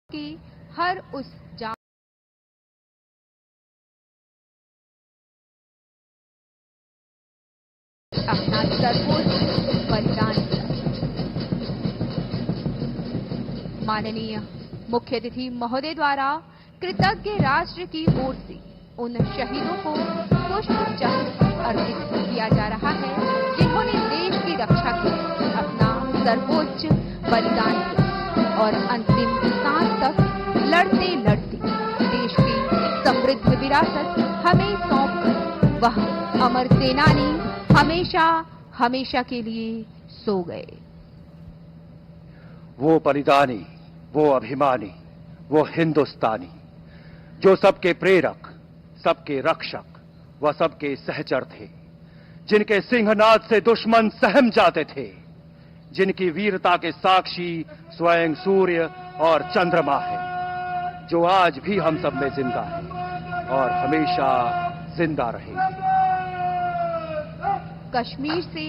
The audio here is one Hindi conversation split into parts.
कि हर उस जान अपना सर्वोच्च बलिदान दिया। माननीय मुख्य अतिथि महोदय द्वारा कृतज्ञ राष्ट्र की ओर से उन शहीदों को पुष्प चक्र अर्पित किया जा रहा है जिन्होंने देश की रक्षा के लिए अपना सर्वोच्च बलिदान दिया और अंतिम सांस तक लड़ते लड़ते देश की समृद्ध विरासत हमें सौंपकर वह अमर सेनानी हमेशा हमेशा के लिए सो गए। वो बलिदानी, वो अभिमानी, वो हिंदुस्तानी जो सबके प्रेरक, सबके रक्षक व सबके सहचर थे, जिनके सिंहनाद से दुश्मन सहम जाते थे, जिनकी वीरता के साक्षी स्वयं सूर्य और चंद्रमा है, जो आज भी हम सब में जिंदा है और हमेशा जिंदा रहेंगे। कश्मीर से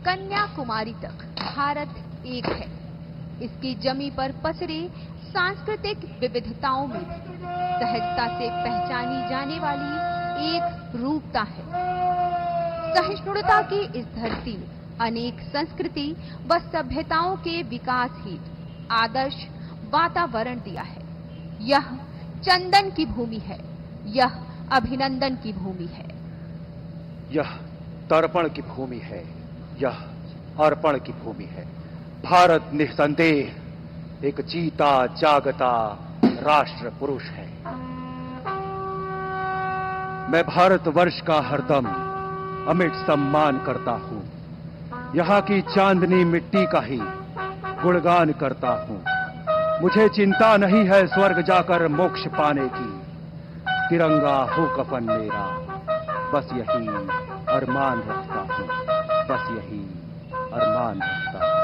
कन्याकुमारी तक भारत एक है। इसकी जमी पर पसरे सांस्कृतिक विविधताओं में सहजता से पहचानी जाने वाली एक रूपता है। सहिष्णुता की इस धरती में अनेक संस्कृति व सभ्यताओं के विकास हेतु आदर्श वातावरण दिया है। यह चंदन की भूमि है, यह अभिनंदन की भूमि है, यह तर्पण की भूमि है, यह अर्पण की भूमि है। भारत निस्संदेह एक जीता जागता राष्ट्र पुरुष है। मैं भारतवर्ष का हरदम अमिट सम्मान करता हूं, यहां की चांदनी मिट्टी का ही गुणगान करता हूं। मुझे चिंता नहीं है स्वर्ग जाकर मोक्ष पाने की, तिरंगा हो कफन मेरा, बस यही अरमान रखता हूं, बस यही अरमान रखता हूं।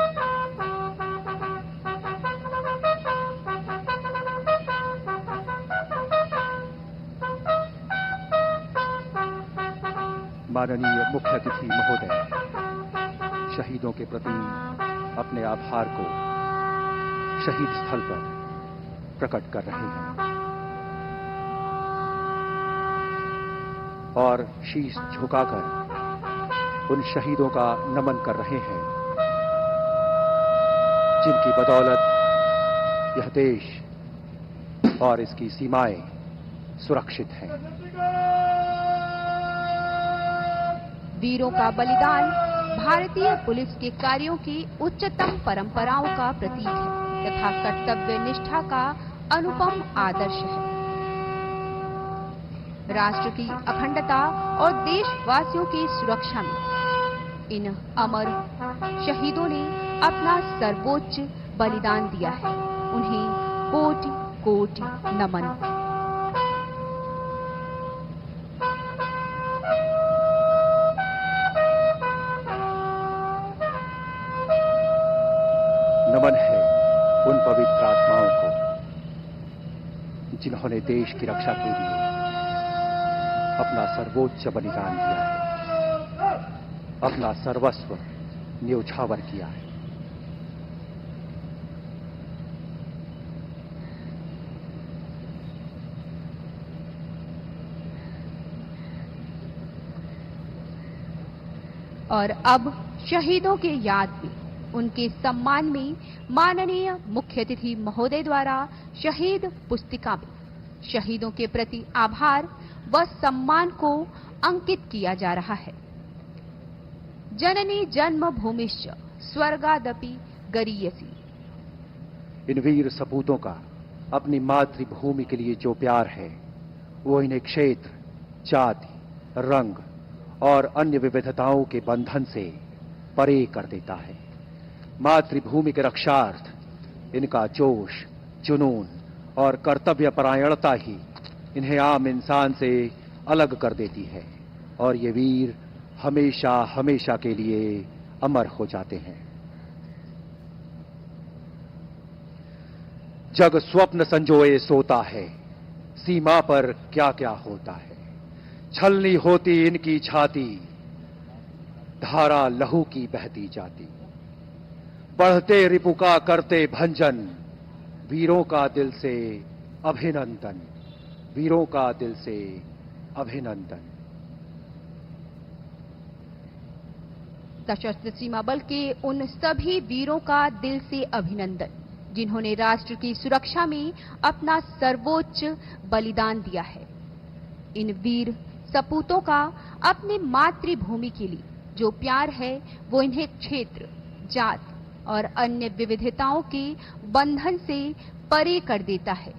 माननीय मुख्य अतिथि महोदय शहीदों के प्रति अपने आभार को शहीद स्थल पर प्रकट कर रहे हैं और शीश झुकाकर उन शहीदों का नमन कर रहे हैं जिनकी बदौलत यह देश और इसकी सीमाएं सुरक्षित हैं। वीरों का बलिदान भारतीय पुलिस के कार्यों की उच्चतम परंपराओं का प्रतीक है तथा कर्तव्य निष्ठा का अनुपम आदर्श है। राष्ट्र की अखंडता और देशवासियों की सुरक्षा में इन अमर शहीदों ने अपना सर्वोच्च बलिदान दिया है। उन्हें कोटि कोटि नमन। नमन है उन पवित्र आत्माओं को जिन्होंने देश की रक्षा के लिए अपना सर्वोच्च बलिदान दिया है, अपना सर्वस्व न्योछावर किया है। और अब शहीदों के याद में उनके सम्मान में माननीय मुख्य अतिथि महोदय द्वारा शहीद पुस्तिका में शहीदों के प्रति आभार व सम्मान को अंकित किया जा रहा है। जननी जन्मभूमिश्च स्वर्गादपि गरीयसी। इन वीर सपूतों का अपनी मातृभूमि के लिए जो प्यार है वो इन्हें क्षेत्र, जाति, रंग और अन्य विविधताओं के बंधन से परे कर देता है। मातृभूमि के रक्षार्थ इनका जोश, जुनून और कर्तव्य परायणता ही इन्हें आम इंसान से अलग कर देती है और ये वीर हमेशा हमेशा के लिए अमर हो जाते हैं। जग स्वप्न संजोए सोता है, सीमा पर क्या क्या होता है। छलनी होती इनकी छाती, धारा लहू की बहती जाती। बढ़ते रिपु का करते भंजन, वीरों का दिल से अभिनंदन, वीरों का दिल से अभिनंदन। सशस्त्र सीमा बल के उन सभी वीरों का दिल से अभिनंदन जिन्होंने राष्ट्र की सुरक्षा में अपना सर्वोच्च बलिदान दिया है। इन वीर सपूतों का अपने मातृभूमि के लिए जो प्यार है वो इन्हें क्षेत्र, जात और अन्य विविधताओं के बंधन से परे कर देता है।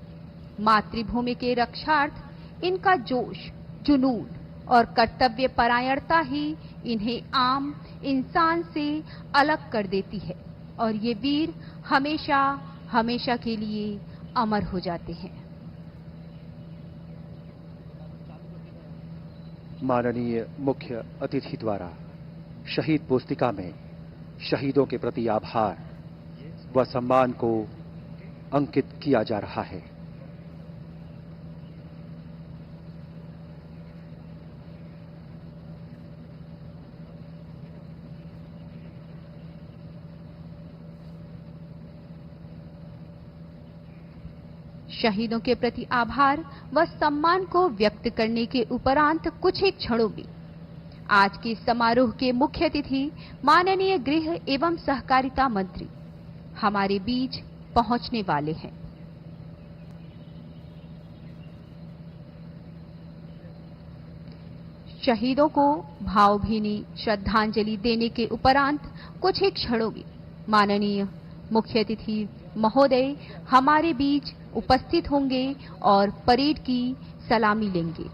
मातृभूमि के रक्षार्थ इनका जोश, जुनून और कर्तव्य परायणता ही इन्हें आम इंसान से अलग कर देती है और ये वीर हमेशा हमेशा के लिए अमर हो जाते हैं। माननीय मुख्य अतिथि द्वारा शहीद पुस्तिका में शहीदों के प्रति आभार व सम्मान को अंकित किया जा रहा है। शहीदों के प्रति आभार व सम्मान को व्यक्त करने के उपरांत कुछ ही क्षणों में आज के समारोह के मुख्य अतिथि माननीय गृह एवं सहकारिता मंत्री हमारे बीच पहुंचने वाले हैं। शहीदों को भावभीनी श्रद्धांजलि देने के उपरांत कुछ ही क्षणों में माननीय मुख्य अतिथि महोदय हमारे बीच उपस्थित होंगे और परेड की सलामी लेंगे।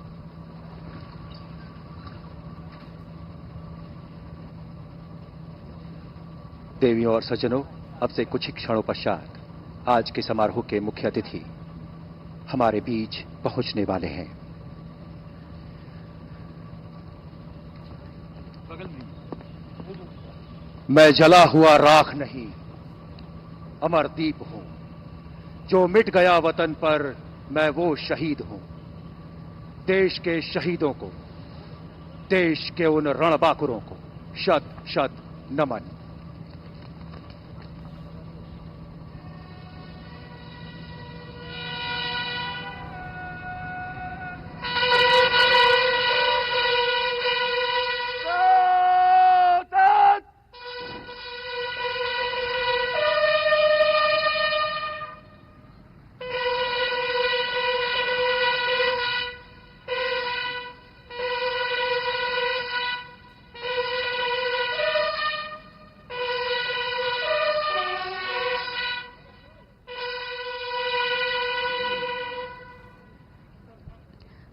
देवियों और सज्जनों, अब से कुछ ही क्षणों पश्चात आज के समारोह के मुख्य अतिथि हमारे बीच पहुंचने वाले हैं। मैं जला हुआ राख नहीं, अमर दीप हूं। जो मिट गया वतन पर मैं वो शहीद हूं। देश के शहीदों को, देश के उन रणबांकुरों को शत शत नमन।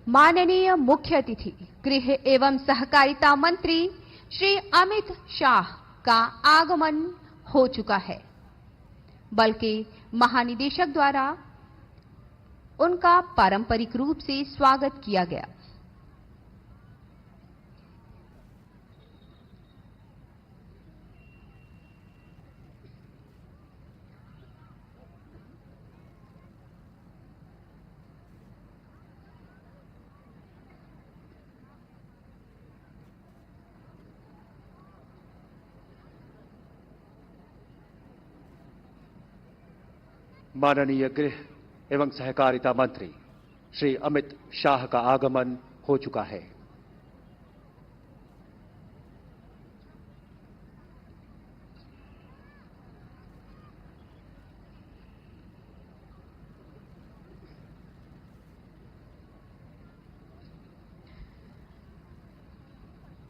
माननीय मुख्य अतिथि गृह एवं सहकारिता मंत्री श्री अमित शाह का आगमन हो चुका है। बल के महानिदेशक द्वारा उनका पारंपरिक रूप से स्वागत किया गया। माननीय गृह एवं सहकारिता मंत्री श्री अमित शाह का आगमन हो चुका है।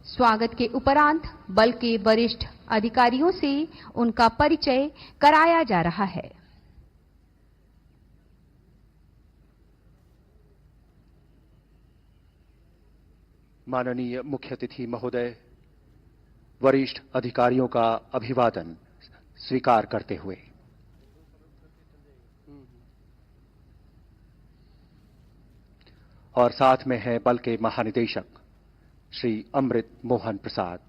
स्वागत के उपरांत बल के वरिष्ठ अधिकारियों से उनका परिचय कराया जा रहा है। माननीय मुख्य अतिथि महोदय वरिष्ठ अधिकारियों का अभिवादन स्वीकार करते हुए और साथ में हैं बल के महानिदेशक श्री अमृत मोहन प्रसाद।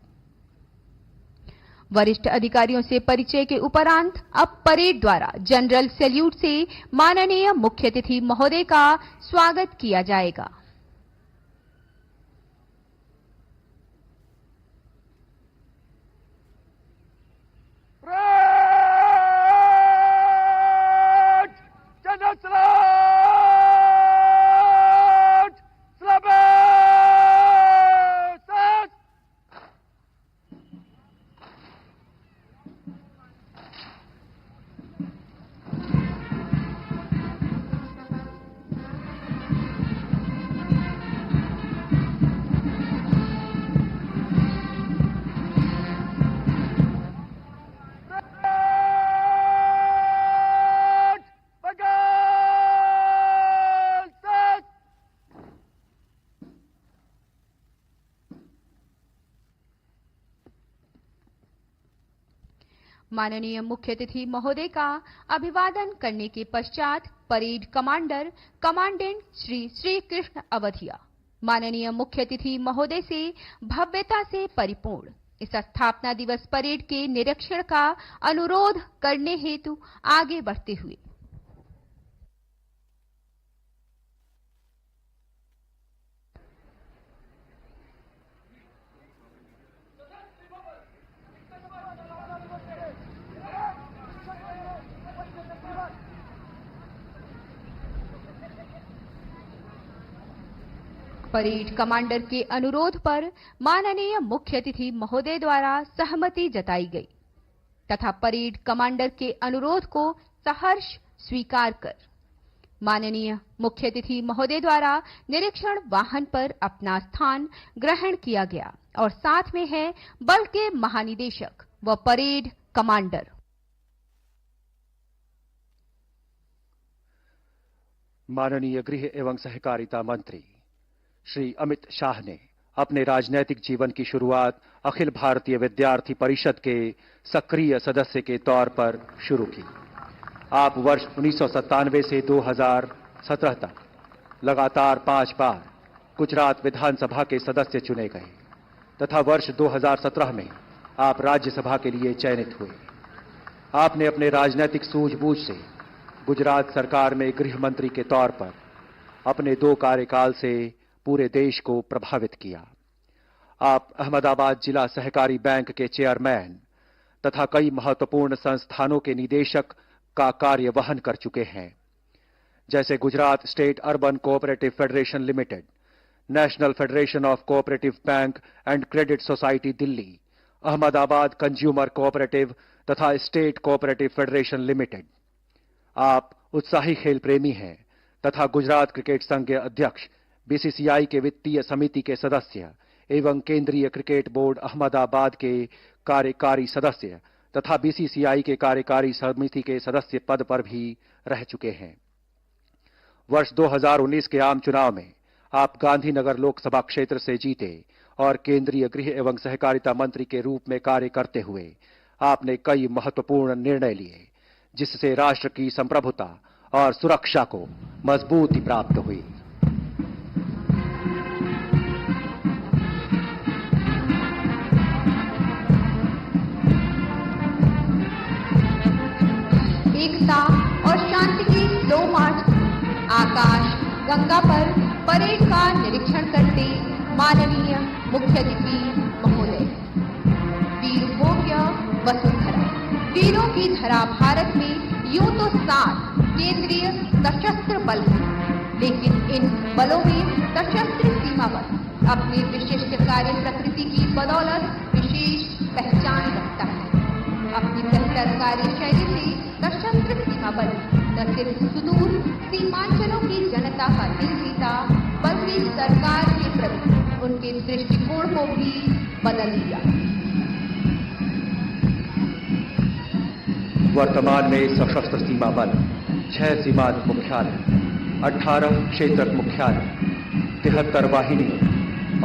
वरिष्ठ अधिकारियों से परिचय के उपरांत अब परेड द्वारा जनरल सैल्यूट से माननीय मुख्य अतिथि महोदय का स्वागत किया जाएगा। माननीय मुख्य अतिथि महोदय का अभिवादन करने के पश्चात parade commander commandant Shri Shri Krishna अवधिया माननीय मुख्य अतिथि महोदय से भव्यता से परिपूर्ण इस स्थापना दिवस परेड के निरीक्षण का अनुरोध करने हेतु आगे बढ़ते हुए परेड कमांडर के अनुरोध पर माननीय मुख्य अतिथि महोदय द्वारा सहमति जताई गई तथा परेड कमांडर के अनुरोध को सहर्ष स्वीकार कर माननीय मुख्य अतिथि महोदय द्वारा निरीक्षण वाहन पर अपना स्थान ग्रहण किया गया और साथ में है बल के महानिदेशक व परेड कमांडर। माननीय गृह एवं सहकारिता मंत्री श्री अमित शाह ने अपने राजनीतिक जीवन की शुरुआत अखिल भारतीय विद्यार्थी परिषद के सक्रिय सदस्य के तौर पर शुरू की। आप वर्ष 1997 से 2017 तक लगातार 5 बार गुजरात विधानसभा के सदस्य चुने गए तथा वर्ष 2017 में आप राज्यसभा के लिए चयनित हुए। आपने अपने राजनीतिक सूझबूझ से गुजरात सरकार में गृह मंत्री के तौर पर अपने 2 कार्यकाल से पूरे देश को प्रभावित किया। आप अहमदाबाद जिला सहकारी बैंक के चेयरमैन तथा कई महत्वपूर्ण संस्थानों के निदेशक का कार्य वहन कर चुके हैं, जैसे Gujarat state urban cooperative federation limited, national federation of cooperative bank and credit society Delhi, Ahmedabad consumer cooperative तथा स्टेट कोऑपरेटिव फेडरेशन लिमिटेड। आप उत्साही खेल प्रेमी हैं तथा गुजरात क्रिकेट संघ के अध्यक्ष, बीसीसीआई के वित्तीय समिति के सदस्य एवं केंद्रीय क्रिकेट बोर्ड अहमदाबाद के कार्यकारी सदस्य तथा बीसीसीआई के कार्यकारी समिति के सदस्य पद पर भी रह चुके हैं। वर्ष 2019 के आम चुनाव में आप गांधीनगर लोकसभा क्षेत्र से जीते और केंद्रीय गृह एवं सहकारिता मंत्री के रूप में कार्य करते हुए आपने कई महत्वपूर्ण निर्णय लिए, जिससे राष्ट्र की संप्रभुता और सुरक्षा को मजबूती प्राप्त हुई। एकता और शांति की स्लो मार्च आकाश गंगा पर परेड का निरीक्षण करते माननीय मुख्य अतिथि महोदय। वीर भोग्य वसुंधरा, वीरों की धरा भारत में यूं तो 7 केंद्रीय सशस्त्र बल हैं, लेकिन इन बलों में सशस्त्र सीमा बल अपनी विशिष्ट कार्य प्रकृति की बदौलत विशेष पहचान रखता है। अपनी बेहतर कार्यशैली से सशस्त्र सीमा बल न सिर्फ सुदूर सीमांचलों की जनता का दिल जीता, बल्कि सरकार के प्रति उनके दृष्टिकोण को भी बदल दिया। वर्तमान में सशस्त्र सीमा बल 6 सीमांत मुख्यालय, 18 क्षेत्रक मुख्यालय, 73 वाहिनियों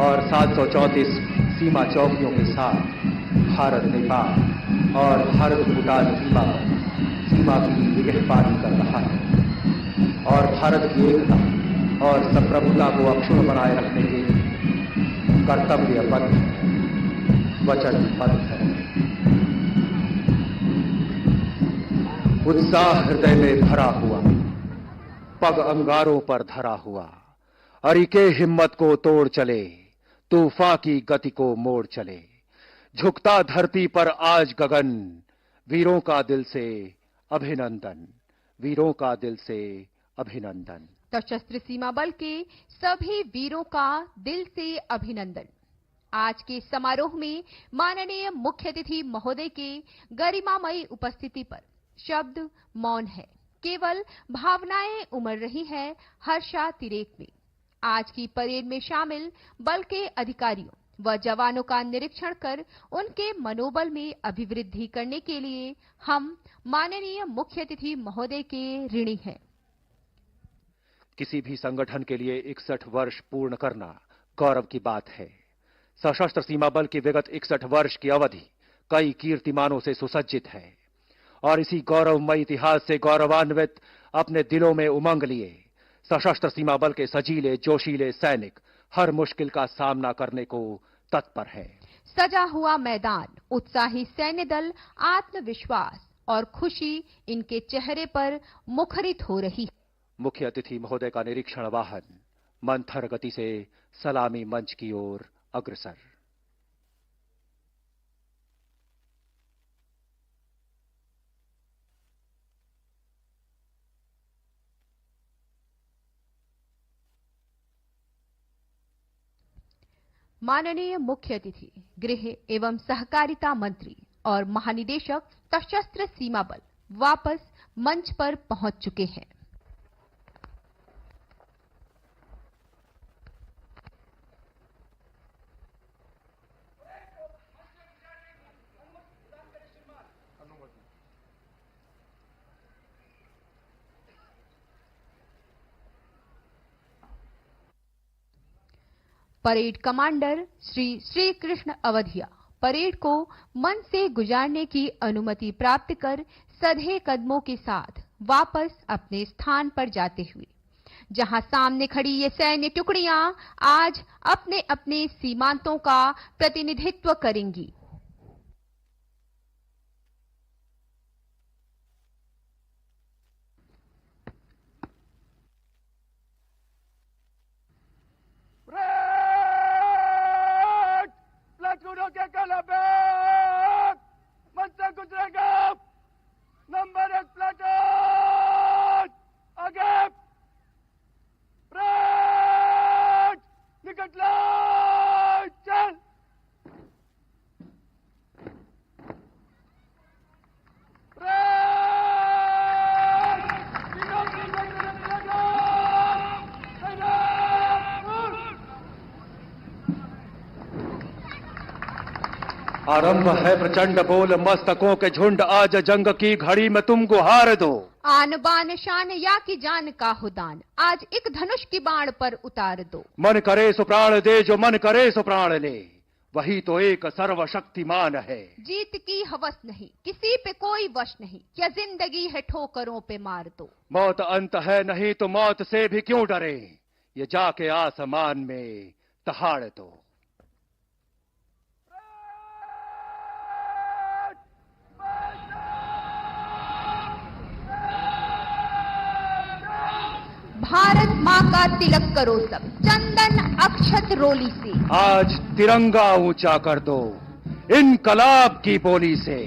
और 734 सीमा चौकियों के साथ भारत नेपाल और भारत भूटान सीमा की निगहबानी कर रहा है और भारत की एकता और संप्रभुता को अक्षुण्ण बनाए रखने के कर्तव्यबद्ध वचनबद्ध है। उत्साह हृदय में भरा हुआ, पग अंगारों पर धरा हुआ, अरिके हिम्मत को तोड़ चले, तूफान की गति को मोड़ चले, झुकता धरती पर आज गगन, वीरों का दिल से अभिनंदन, वीरों का दिल से अभिनंदन। सशस्त्र सीमा बल के सभी वीरों का दिल से अभिनंदन। आज के समारोह में माननीय मुख्य अतिथि महोदय के गरिमामयी उपस्थिति पर शब्द मौन है, केवल भावनाएं उमड़ रही है हर्षातिरेक में। आज की परेड में शामिल बल के अधिकारियों व जवानों का निरीक्षण कर उनके मनोबल में अभिवृद्धि करने के लिए हम माननीय मुख्य अतिथि महोदय के ऋणी हैं। किसी भी संगठन के लिए 61 वर्ष पूर्ण करना गौरव की बात है। सशस्त्र सीमा बल की विगत 61 वर्ष की अवधि कई कीर्तिमानों से सुसज्जित है। और इसी गौरवमय इतिहास से गौरवान्वित अपने दिलों में उमंग लिए सशस्त्र सीमा बल के सजीले जोशीले सैनिक हर मुश्किल का सामना करने को तत्पर हैं। सजा हुआ मैदान, उत्साही सैन्य दल, आत्मविश्वास और खुशी इनके चेहरे पर मुखरित हो रही है। मुख्य अतिथि महोदय का निरीक्षण वाहन मंथर गति से सलामी मंच की ओर अग्रसर। माननीय मुख्य अतिथि गृह एवं सहकारिता मंत्री और महानिदेशक सशस्त्र सीमा बल वापस मंच पर पहुंच चुके हैं। परेड कमांडर श्री कृष्ण अवधिया परेड को मन से गुजारने की अनुमति प्राप्त कर सधे कदमों के साथ वापस अपने स्थान पर जाते हुए, जहां सामने खड़ी ये सैन्य टुकड़ियां आज अपने अपने सीमांतों का प्रतिनिधित्व करेंगी। नंबर 1 प्लाटून आगे, ब्रेक निकट लो, चल। आरंभ है प्रचंड बोल मस्तकों के झुंड, आज जंग की घड़ी में तुम गुहार दो। आन बान शान या की जान का हुदान, आज एक धनुष की बाण पर उतार दो। मन करे सो प्राण दे, जो मन करे सो प्राण ले, वही तो एक सर्वशक्तिमान है। जीत की हवस नहीं, किसी पे कोई वश नहीं, क्या जिंदगी है ठोकरों पे मार दो। मौत अंत है नहीं तो मौत से भी क्यों डरे, ये जाके आसमान में दहाड़ दो। भारत माँ का तिलक करो सब, चंदन अक्षत रोली से। आज तिरंगा ऊंचा कर दो इनकलाब की बोली से।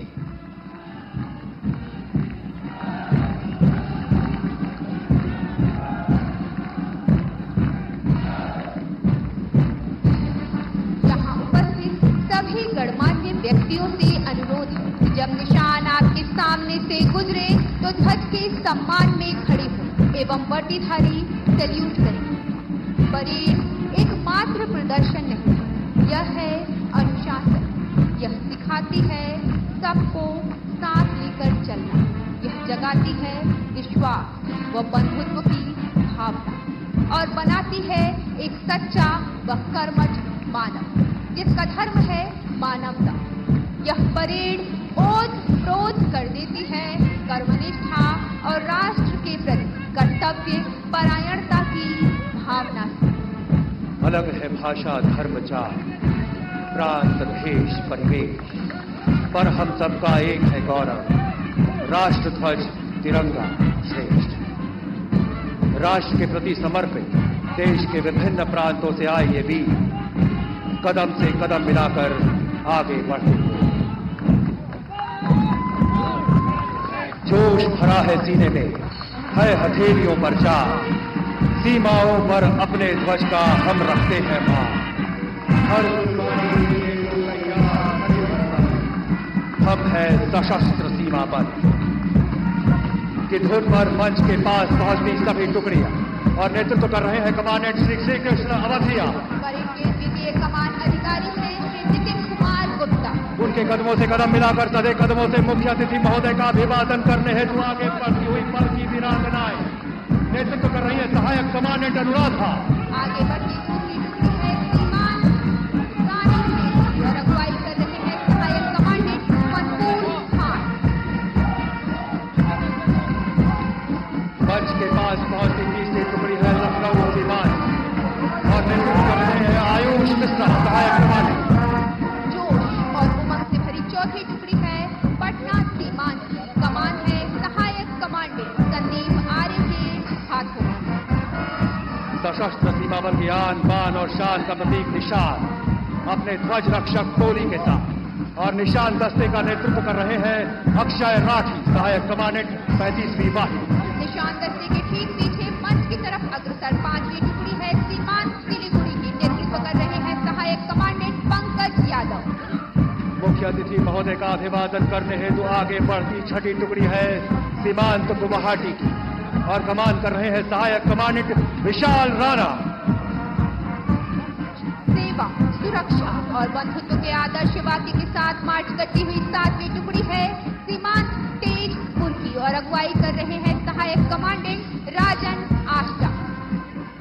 यहाँ उपस्थित सभी गणमान्य व्यक्तियों से अनुरोध है कि जब निशान आपके सामने से गुजरे तो ध्वज के सम्मान में खड़े हो एवं वर्दीधारी सैल्यूट करें। परेड एकमात्र प्रदर्शन नहीं, यह है अनुशासन। यह सिखाती है सबको साथ लेकर चलना, यह जगाती है विश्वास व बंधुत्व की भावना और बनाती है एक सच्चा व कर्मठ मानव, जिसका धर्म है मानवता। यह परेड ओत प्रोत कर देती है कर्मनिष्ठा और राष्ट्र के प्रति कर्तव्य परायणता की भावना से। अलग है भाषा धर्म जात प्रांत भेष परिवेश, पर हम सबका एक है गौरव, राष्ट्र ध्वज तिरंगा श्रेष्ठ। राष्ट्र के प्रति समर्पित देश के विभिन्न प्रांतों से आए ये वीर कदम से कदम मिलाकर आगे बढ़ते हुए, जोश भरा है सीने में, है हथेलियों पर चार, सीमाओं पर अपने ध्वज का हम रखते हैं मान। हर हम है सशस्त्र सीमा बल की धुन पर मंच के पास पहुंचती सभी टुकड़ियां और नेतृत्व कर रहे हैं कमांडेंट श्री कृष्ण अवधिया। परेड के द्वितीय कमान अधिकारी हैं श्री नितिन कुमार गुप्ता। उनके कदमों से कदम मिलाकर सधे कदमों से मुख्य अतिथि महोदय का अभिवादन करने हेतु आगे बढ़ती हुई पल की वीरांगनाएं नेतृत्व कर रही है सहायक कमांडेंट अनुराधा। आगे बढ़ती दूसरी टुकड़ी है श्रीमान सानी और अगुवाई कर रहे हैं सहायक कमांडेंट मनमोहन खान। मिश्रा सहायक कमांडेंट। जोश और उमंग से भरी चौथी टुकड़ी है पटना सीमांत की। कमान है सहायक कमांडेंट संदीप आर्य के हाथों। सशस्त्र सीमा बल की आन बान और शान का प्रतीक निशान अपने ध्वज रक्षक टोली के साथ और निशान दस्ते का नेतृत्व कर रहे हैं अक्षय राठी सहायक कमांडेंट 35वीं वाहिनी। निशान दस्ते के ठीक पीछे मंच की तरफ अग्रसर 5वीं टुकड़ी है सीमांत सिलीगुड़ी की। नेतृत्व कर रहे हैं सहायक कमांडेंट पंकज यादव। मुख्य अतिथि महोदय का अभिवादन करने हेतु आगे बढ़ती छठी टुकड़ी है सीमांत गुवाहाटी की और कमान कर रहे हैं सहायक कमांडेंट विशाल राणा। सेवा, सुरक्षा और बंधुत्व के आदर्श वाक्य के साथ मार्च करती हुई 7वीं टुकड़ी है सीमांत तेजपुर की और अगुवाई कर रहे हैं सहायक कमांडेंट राजन आष्टा।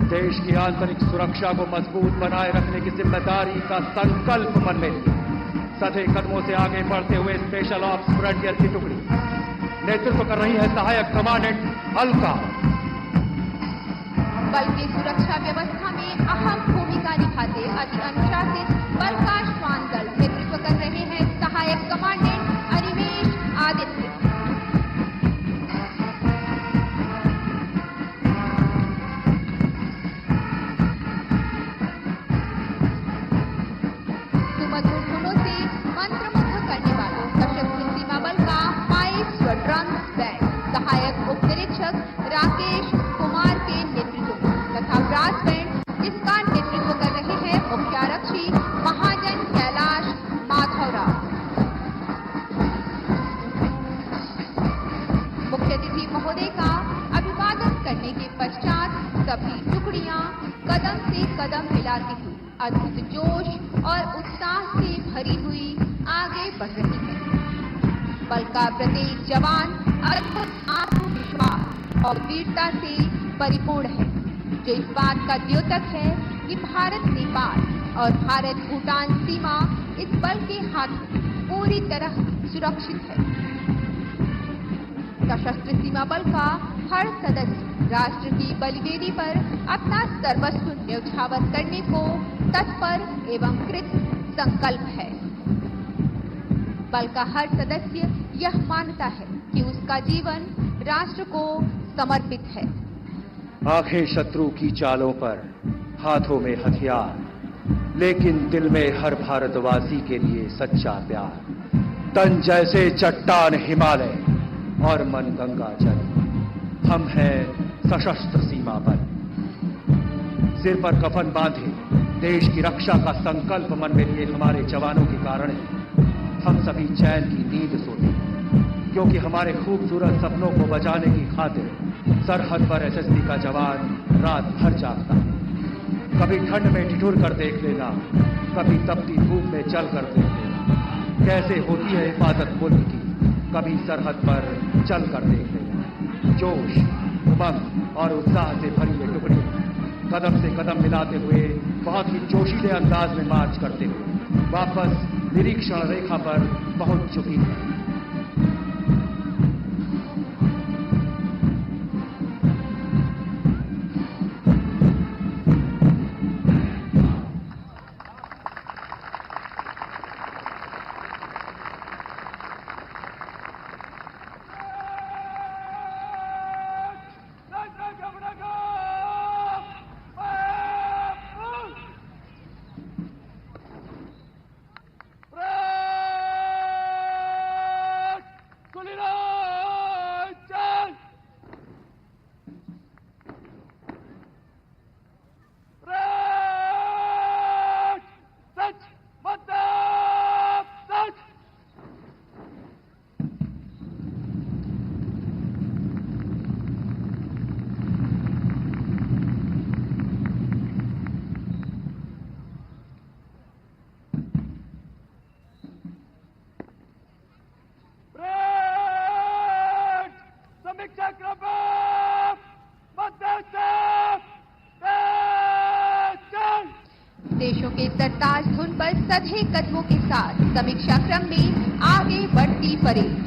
देश की आंतरिक सुरक्षा को मजबूत बनाए रखने की जिम्मेदारी का संकल्प मन में लिए सधे कदमों से आगे बढ़ते हुए स्पेशल ऑप्स फ्रंटियर की टुकड़ी नेतृत्व कर रही है सहायक कमांडेंट अलका। बल की सुरक्षा व्यवस्था में अहम भूमिका निभाते अति अनुशासित बल का श्वान दल नेतृत्व कर रहे हैं सहायक कमांडेंट अनिमेश आदित्य। सुमधुर धुनों से मंत्रमुग्ध करने वाला सशस्त्र सीमा बल का 22वां ड्रम बैंड सहायक उप निरीक्षक राकेश कुमार के नेतृत्व तथा ब्रास बैंड जिसका नेतृत्व कर रहे हैं मुख्यारक्षी महाजन कैलाश माधवराव। मुख्य अतिथि महोदय का अभिवादन करने के पश्चात सभी टुकड़ियां कदम से कदम मिलाती हुई अद्भुत जोश और उत्साह से भरी हुई आगे बढ़ रही है। बल का प्रत्येक जवान अद्भुत आत्मविश्वास और वीरता से परिपूर्ण है जो इस बात का द्योतक है कि भारत नेपाल और भारत भूटान सीमा इस बल के हाथों पूरी तरह सुरक्षित है। सशस्त्र सीमा बल का हर सदस्य राष्ट्र की बलिवेदी पर अपना सर्वस्व न्यौछावर करने को तत्पर एवं कृत संकल्प है। बल का हर सदस्य यह मानता है कि उसका जीवन राष्ट्र को समर्पित है। आंखें शत्रु की चालों पर, हाथों में हथियार, लेकिन दिल में हर भारतवासी के लिए सच्चा प्यार। तन जैसे चट्टान हिमालय और मन गंगा जल। हम हैं सशस्त्र सीमा बल। सिर पर कफन बांधे देश की रक्षा का संकल्प मन में लिए हमारे जवानों के कारण हम सभी चैन की नींद सोते हैं, क्योंकि हमारे खूबसूरत सपनों को बचाने की खातिर सरहद पर एसएसबी का जवान रात भर जागता है। कभी ठंड में ठिठुर कर देख लेना, कभी तपती धूप में चल कर देख लेना कैसे होती है हिफाजत मुल्क की, कभी सरहद पर चल कर देख लेना। जोश, उमंग और उत्साह से भरी ये टुकड़ी कदम से कदम मिलाते हुए बहुत ही जोशीले अंदाज में मार्च करते हुए वापस निरीक्षण रेखा पर पहुंच चुकी है। देशों के सरताज धुन पर सधे कदमों के साथ समीक्षा क्रम में आगे बढ़ती परेड।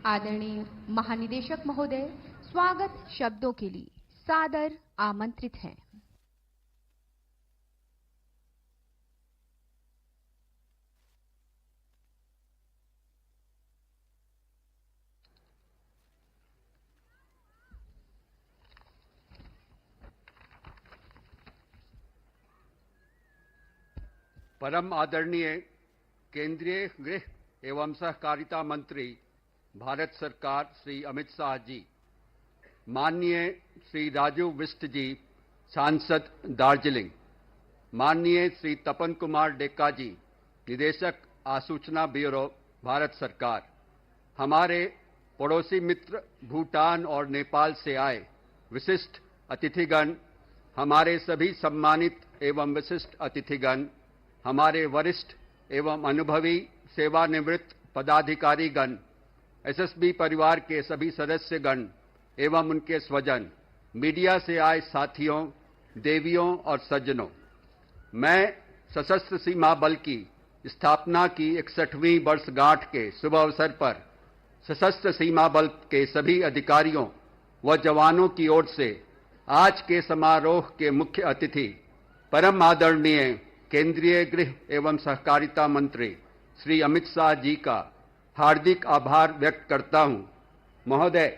आदरणीय महानिदेशक महोदय स्वागत शब्दों के लिए सादर आमंत्रित हैं। परम आदरणीय केंद्रीय गृह एवं सहकारिता मंत्री भारत सरकार श्री अमित शाह जी, माननीय श्री राजीव बिष्ट जी सांसद दार्जिलिंग, माननीय श्री तपन कुमार डेक्का जी निदेशक आसूचना ब्यूरो भारत सरकार, हमारे पड़ोसी मित्र भूटान और नेपाल से आए विशिष्ट अतिथिगण, हमारे सभी सम्मानित एवं विशिष्ट अतिथिगण, हमारे वरिष्ठ एवं अनुभवी सेवानिवृत्त पदाधिकारीगण, एसएसबी परिवार के सभी सदस्यगण एवं उनके स्वजन, मीडिया से आए साथियों, देवियों और सज्जनों, मैं सशस्त्र सीमा बल की स्थापना की 61वीं वर्षगांठ के शुभ अवसर पर सशस्त्र सीमा बल के सभी अधिकारियों व जवानों की ओर से आज के समारोह के मुख्य अतिथि परम आदरणीय केंद्रीय गृह एवं सहकारिता मंत्री श्री अमित शाह जी का हार्दिक आभार व्यक्त करता हूं। महोदय,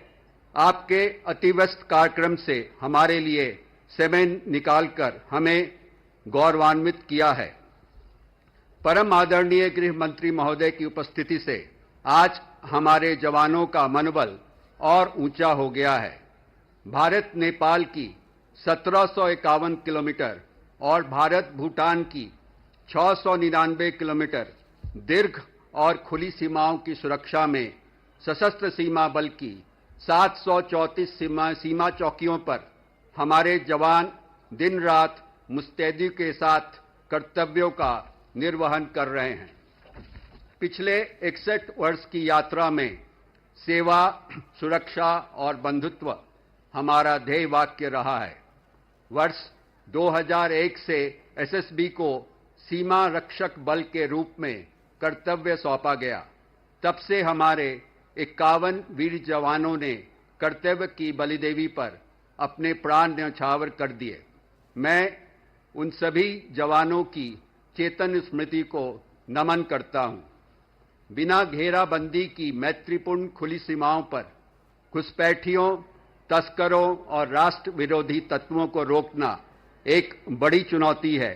आपके अतिव्यस्त कार्यक्रम से हमारे लिए समय निकालकर हमें गौरवान्वित किया है। परम आदरणीय गृह मंत्री महोदय की उपस्थिति से आज हमारे जवानों का मनोबल और ऊंचा हो गया है। भारत नेपाल की 1751 किलोमीटर और भारत भूटान की 699 किलोमीटर दीर्घ और खुली सीमाओं की सुरक्षा में सशस्त्र सीमा बल की 734 सीमा चौकियों पर हमारे जवान दिन रात मुस्तैदी के साथ कर्तव्यों का निर्वहन कर रहे हैं। पिछले 61 वर्ष की यात्रा में सेवा, सुरक्षा और बंधुत्व हमारा ध्येय वाक्य रहा है। वर्ष 2001 से एसएसबी को सीमा रक्षक बल के रूप में कर्तव्य सौंपा गया। तब से हमारे 51 वीर जवानों ने कर्तव्य की बलिदेवी पर अपने प्राण न्यौछावर कर दिए। मैं उन सभी जवानों की चेतन स्मृति को नमन करता हूं। बिना घेराबंदी की मैत्रीपूर्ण खुली सीमाओं पर घुसपैठियों, तस्करों और राष्ट्र विरोधी तत्वों को रोकना एक बड़ी चुनौती है,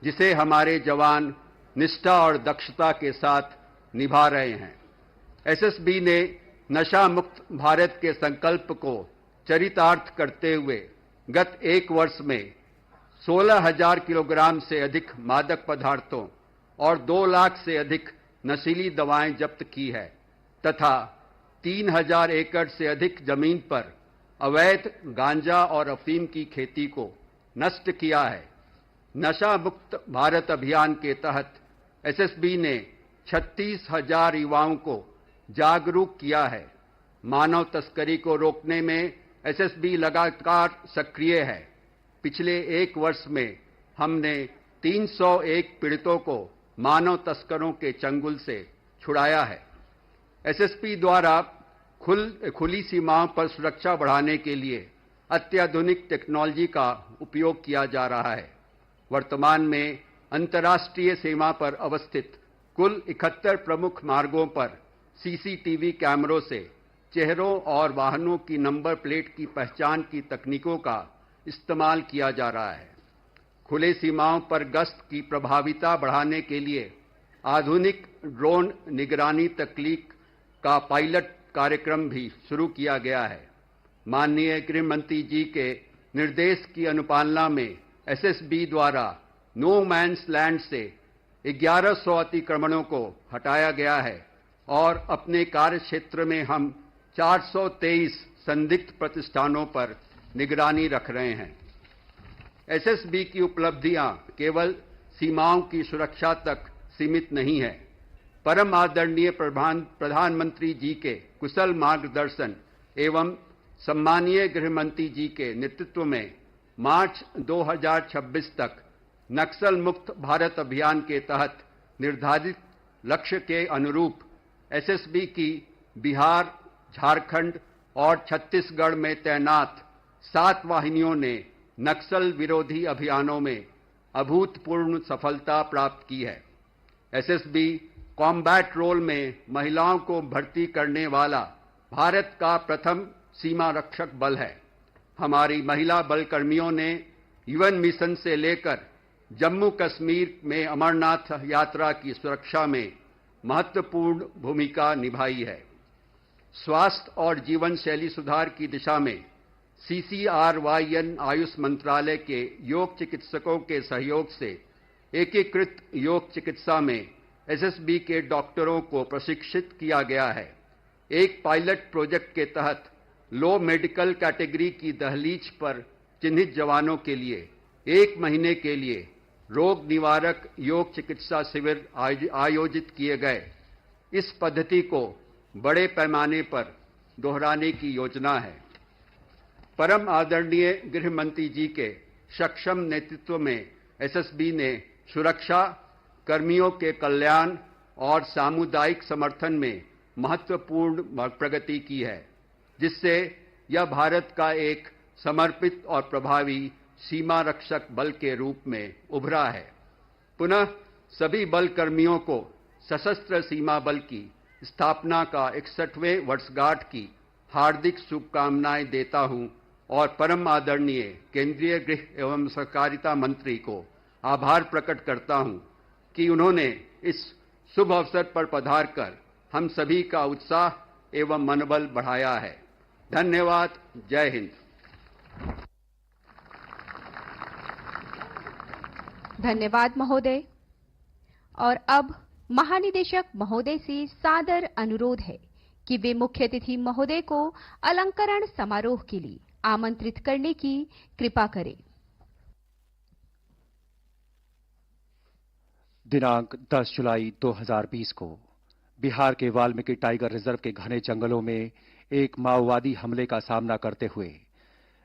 जिसे हमारे जवान निष्ठा और दक्षता के साथ निभा रहे हैं। एसएसबी ने नशा मुक्त भारत के संकल्प को चरितार्थ करते हुए गत एक वर्ष में 16,000 किलोग्राम से अधिक मादक पदार्थों और 2 लाख से अधिक नशीली दवाएं जब्त की है तथा 3,000 एकड़ से अधिक जमीन पर अवैध गांजा और अफीम की खेती को नष्ट किया है। नशा मुक्त भारत अभियान के तहत एसएसबी ने 36,000 युवाओं को जागरूक किया है। मानव तस्करी को रोकने में एसएसबी लगातार सक्रिय है। पिछले एक वर्ष में हमने 301 पीड़ितों को मानव तस्करों के चंगुल से छुड़ाया है। एसएसपी द्वारा खुली सीमाओं पर सुरक्षा बढ़ाने के लिए अत्याधुनिक टेक्नोलॉजी का उपयोग किया जा रहा है। वर्तमान में अंतर्राष्ट्रीय सीमा पर अवस्थित कुल 71 प्रमुख मार्गों पर सीसीटीवी कैमरों से चेहरों और वाहनों की नंबर प्लेट की पहचान की तकनीकों का इस्तेमाल किया जा रहा है। खुले सीमाओं पर गश्त की प्रभावीता बढ़ाने के लिए आधुनिक ड्रोन निगरानी तकनीक का पायलट कार्यक्रम भी शुरू किया गया है। माननीय गृह मंत्री जी के निर्देश की अनुपालना में एसएसबी द्वारा नो मैन्स लैंड से 1100 अतिक्रमणों को हटाया गया है और अपने कार्य क्षेत्र में हम 423 संदिग्ध प्रतिष्ठानों पर निगरानी रख रहे हैं। एसएसबी की उपलब्धियां केवल सीमाओं की सुरक्षा तक सीमित नहीं है। परम आदरणीय प्रधानमंत्री जी के कुशल मार्गदर्शन एवं सम्मानीय गृह मंत्री जी के नेतृत्व में मार्च 2026 तक नक्सल मुक्त भारत अभियान के तहत निर्धारित लक्ष्य के अनुरूप एसएसबी की बिहार, झारखंड और छत्तीसगढ़ में तैनात 7 वाहिनियों ने नक्सल विरोधी अभियानों में अभूतपूर्व सफलता प्राप्त की है। एसएसबी कॉम्बैट रोल में महिलाओं को भर्ती करने वाला भारत का प्रथम सीमा रक्षक बल है। हमारी महिला बलकर्मियों ने यूएन मिशन से लेकर जम्मू कश्मीर में अमरनाथ यात्रा की सुरक्षा में महत्वपूर्ण भूमिका निभाई है। स्वास्थ्य और जीवन शैली सुधार की दिशा में CCRYN आयुष मंत्रालय के योग चिकित्सकों के सहयोग से एकीकृत योग चिकित्सा में एसएसबी के डॉक्टरों को प्रशिक्षित किया गया है। एक पायलट प्रोजेक्ट के तहत लो मेडिकल कैटेगरी की दहलीज पर चिन्हित जवानों के लिए 1 महीने के लिए रोग निवारक योग चिकित्सा शिविर आयोजित किए गए। इस पद्धति को बड़े पैमाने पर दोहराने की योजना है। परम आदरणीय गृह मंत्री जी के सक्षम नेतृत्व में एसएसबी ने सुरक्षा कर्मियों के कल्याण और सामुदायिक समर्थन में महत्वपूर्ण प्रगति की है, जिससे यह भारत का एक समर्पित और प्रभावी सीमा रक्षक बल के रूप में उभरा है। पुनः सभी बल कर्मियों को सशस्त्र सीमा बल की स्थापना का 61वें वर्षगांठ की हार्दिक शुभकामनाएं देता हूं और परम आदरणीय केंद्रीय गृह एवं सहकारिता मंत्री को आभार प्रकट करता हूं कि उन्होंने इस शुभ अवसर पर पधार कर हम सभी का उत्साह एवं मनोबल बढ़ाया है। धन्यवाद। जय हिंद। धन्यवाद महोदय। और अब महानिदेशक महोदय से सादर अनुरोध है कि वे मुख्य अतिथि महोदय को अलंकरण समारोह के लिए आमंत्रित करने की कृपा करें। दिनांक 10 जुलाई 2020 को बिहार के वाल्मीकि टाइगर रिजर्व के घने जंगलों में एक माओवादी हमले का सामना करते हुए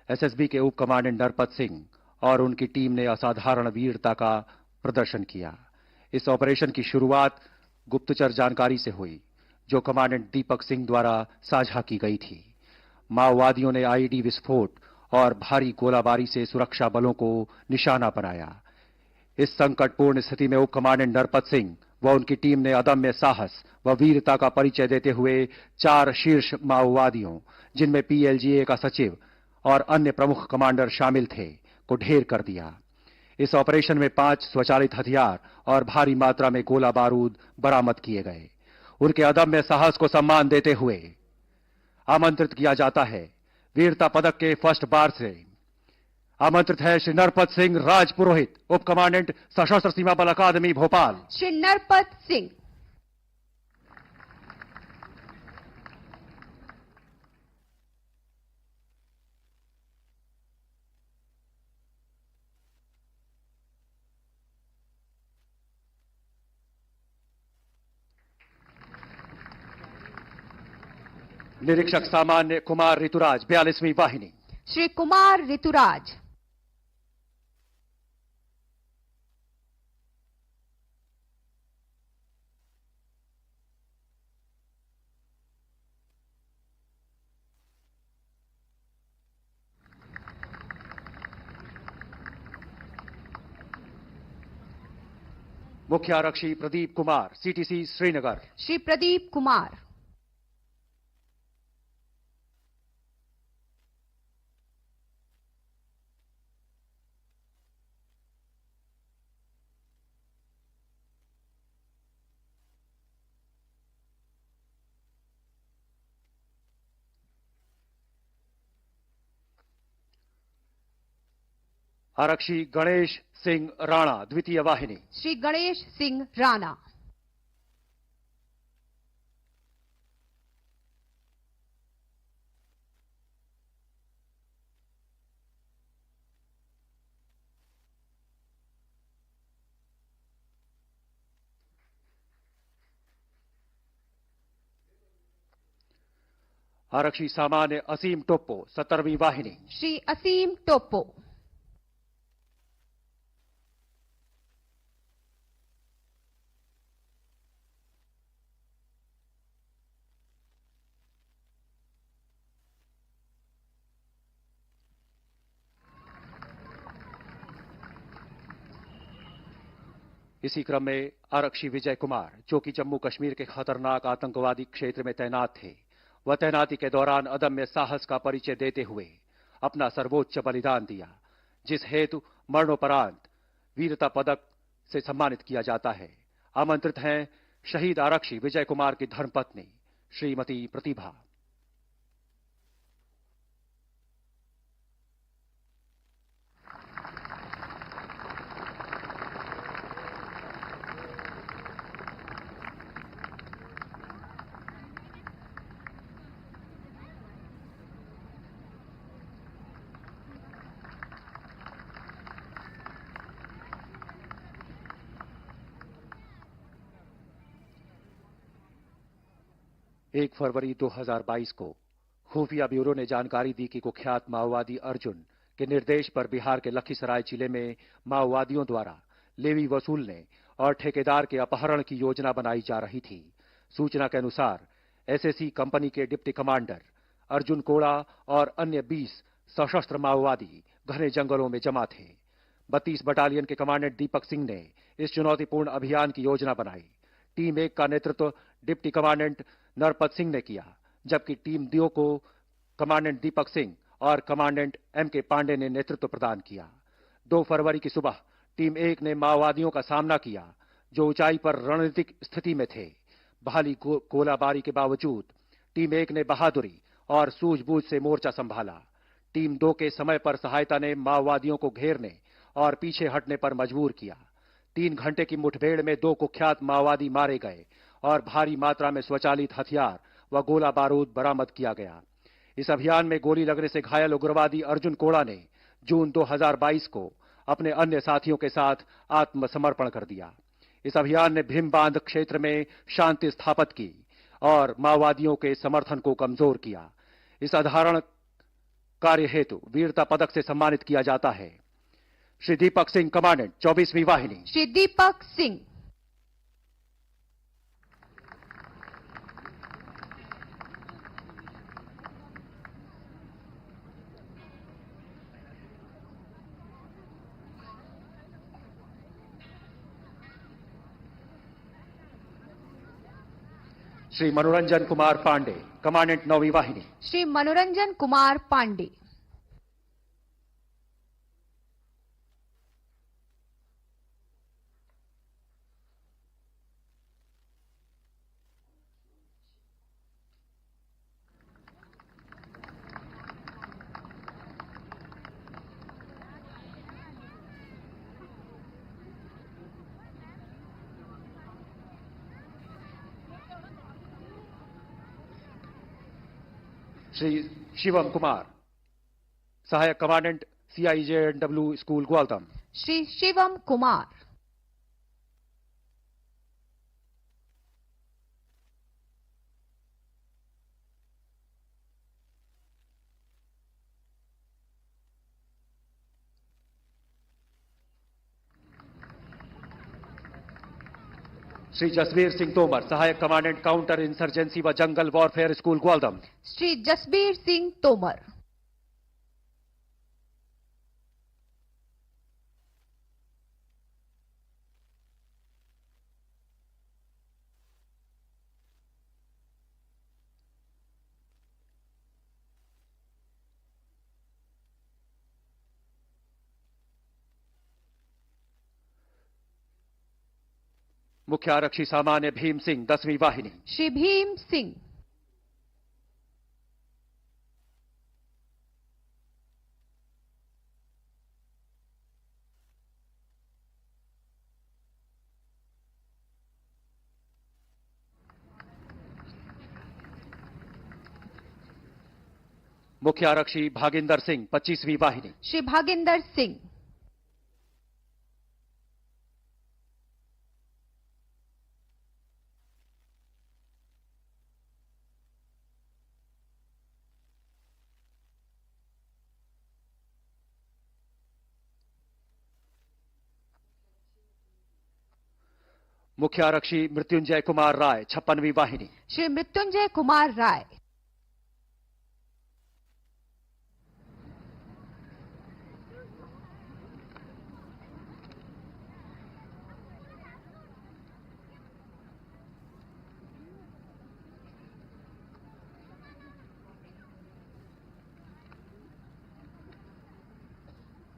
एसएसबी के उप कमांडेंट नरपत सिंह और उनकी टीम ने असाधारण वीरता का प्रदर्शन किया। इस ऑपरेशन की शुरुआत गुप्तचर जानकारी से हुई, जो कमांडेंट दीपक सिंह द्वारा साझा की गई थी। माओवादियों ने आईईडी विस्फोट और भारी गोलाबारी से सुरक्षा बलों को निशाना बनाया। इस संकटपूर्ण स्थिति में उप कमांडेंट नरपत सिंह व उनकी टीम ने अदम्य साहस व वीरता का परिचय देते हुए 4 शीर्ष माओवादियों, जिनमें पीएलजीए का सचिव और अन्य प्रमुख कमांडर शामिल थे, को ढेर कर दिया। इस ऑपरेशन में 5 स्वचालित हथियार और भारी मात्रा में गोला बारूद बरामद किए गए। उनके अदम्य साहस को सम्मान देते हुए आमंत्रित किया जाता है वीरता पदक के फर्स्ट बार से आमंत्रित है श्री नरपत सिंह राजपुरोहित, उप कमांडेंट सशस्त्र सीमा बल अकादमी भोपाल। श्री नरपत सिंह। निरीक्षक सामान्य कुमार ऋतुराज, 42वीं वाहिनी। श्री कुमार ऋतुराज। मुख्य आरक्षी प्रदीप कुमार, सीटीसी श्रीनगर। श्री प्रदीप कुमार। आरक्षी गणेश सिंह राणा, द्वितीय वाहिनी। श्री गणेश सिंह राणा। आरक्षी सामान्य असीम टोप्पो, 17वीं वाहिनी। श्री असीम टोप्पो। इसी क्रम में आरक्षी विजय कुमार, जो कि जम्मू कश्मीर के खतरनाक आतंकवादी क्षेत्र में तैनात थे, वह तैनाती के दौरान अदम्य साहस का परिचय देते हुए अपना सर्वोच्च बलिदान दिया, जिस हेतु मरणोपरांत वीरता पदक से सम्मानित किया जाता है। आमंत्रित हैं शहीद आरक्षी विजय कुमार की धर्मपत्नी श्रीमती प्रतिभा। एक फरवरी 2022 को खुफिया ब्यूरो ने जानकारी दी कि कुख्यात माओवादी अर्जुन के निर्देश पर बिहार के लखीसराय जिले में माओवादियों द्वारा लेवी वसूलने और ठेकेदार के अपहरण की योजना बनाई जा रही थी। सूचना के अनुसार एसएससी कंपनी के डिप्टी कमांडर अर्जुन कोड़ा और अन्य 20 सशस्त्र माओवादी घने जंगलों में जमा थे। 32 बटालियन के कमांडेंट दीपक सिंह ने इस चुनौतीपूर्ण अभियान की योजना बनाई। टीम 1 का नेतृत्व डिप्टी कमांडेंट नरपत सिंह ने किया, जबकि टीम 2 को कमांडेंट दीपक सिंह और कमांडेंट एम के पांडे ने नेतृत्व प्रदान किया। 2 फरवरी की सुबह टीम 1 ने माओवादियों का सामना किया, जो ऊंचाई पर रणनीतिक स्थिति में थे। भारी गोलाबारी के बावजूद टीम 1 ने बहादुरी और सूझबूझ से मोर्चा संभाला। टीम 2 के समय पर सहायता ने माओवादियों को घेरने और पीछे हटने पर मजबूर किया। 3 घंटे की मुठभेड़ में 2 कुख्यात माओवादी मारे गए और भारी मात्रा में स्वचालित हथियार व गोला बारूद बरामद किया गया। इस अभियान में गोली लगने से घायल उग्रवादी अर्जुन कोड़ा ने जून 2022 को अपने अन्य साथियों के साथ आत्मसमर्पण कर दिया। इस अभियान ने भीम बांध क्षेत्र में शांति स्थापित की और माओवादियों के समर्थन को कमजोर किया। इस असाधारण कार्य हेतु वीरता पदक से सम्मानित किया जाता है श्री दीपक सिंह, कमांडेंट 24वीं वाहिनी। श्री दीपक सिंह। श्री मनोरंजन कुमार पांडे, कमांडेंट 9वीं वाहिनी। श्री मनोरंजन कुमार पांडे। श्री शिवम कुमार, सहायक commandant CIJNW school Gwaltam. Shri Shivam Kumar. Shri Jasvir Singh Tomar, सहायक कमांडेंट काउंटर इंसर्जेंसी व jungle warfare school Gwaltam. Shri Jasbir Singh Tomar. मुख्य आरक्षी सामान्य भीम सिंह, 10वीं वाहिनी। श्री भीम सिंह। मुख्य आरक्षी भागिंदर सिंह, 25वीं वाहिनी। श्री भागिंदर सिंह। मुख्य आरक्षी मृत्युंजय कुमार राय, 56वीं वाहिनी। श्री मृत्युंजय कुमार राय।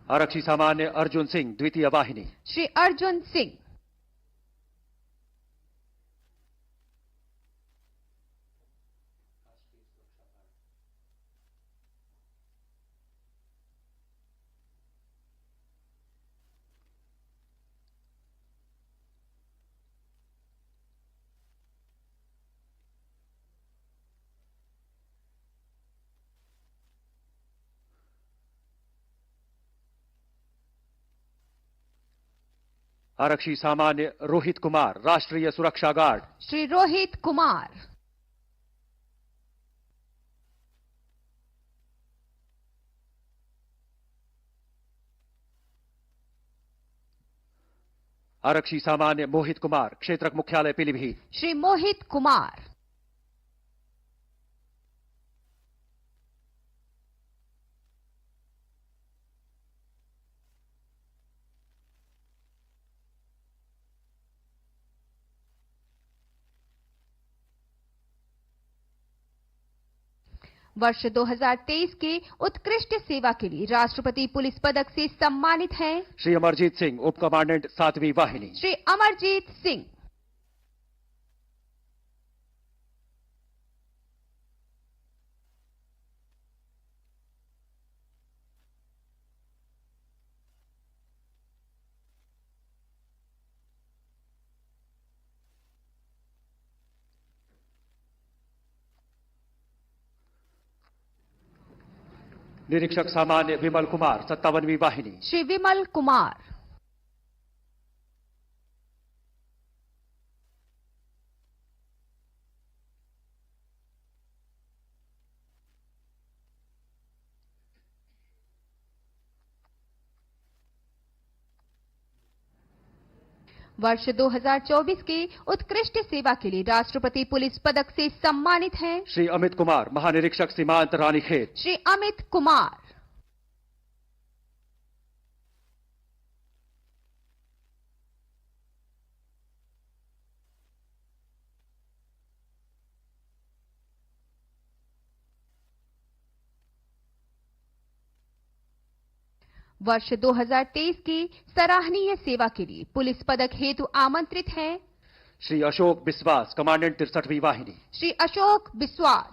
आरक्षी सामान्य अर्जुन सिंह द्वितीय वाहिनी, श्री अर्जुन सिंह। आरक्षी सामान्य रोहित कुमार राष्ट्रीय सुरक्षा गार्ड, श्री रोहित कुमार। आरक्षी सामान्य मोहित कुमार क्षेत्रक मुख्यालय पीलीभीत, श्री मोहित कुमार। वर्ष 2023 के उत्कृष्ट सेवा के लिए राष्ट्रपति पुलिस पदक से सम्मानित हैं श्री अमरजीत सिंह उप कमांडेंट 7वीं वाहिनी, श्री अमरजीत सिंह। निरीक्षक सामान्य विमल कुमार 57वीं वाहिनी, श्री विमल कुमार। वर्ष 2024 के उत्कृष्ट सेवा के लिए राष्ट्रपति पुलिस पदक से सम्मानित हैं श्री अमित कुमार महानिरीक्षक सीमांत रानीखेत, श्री अमित कुमार। वर्ष 2023 की सराहनीय सेवा के लिए पुलिस पदक हेतु आमंत्रित हैं श्री अशोक बिस्वास कमांडेंट 63वीं वाहिनी, श्री अशोक बिस्वास।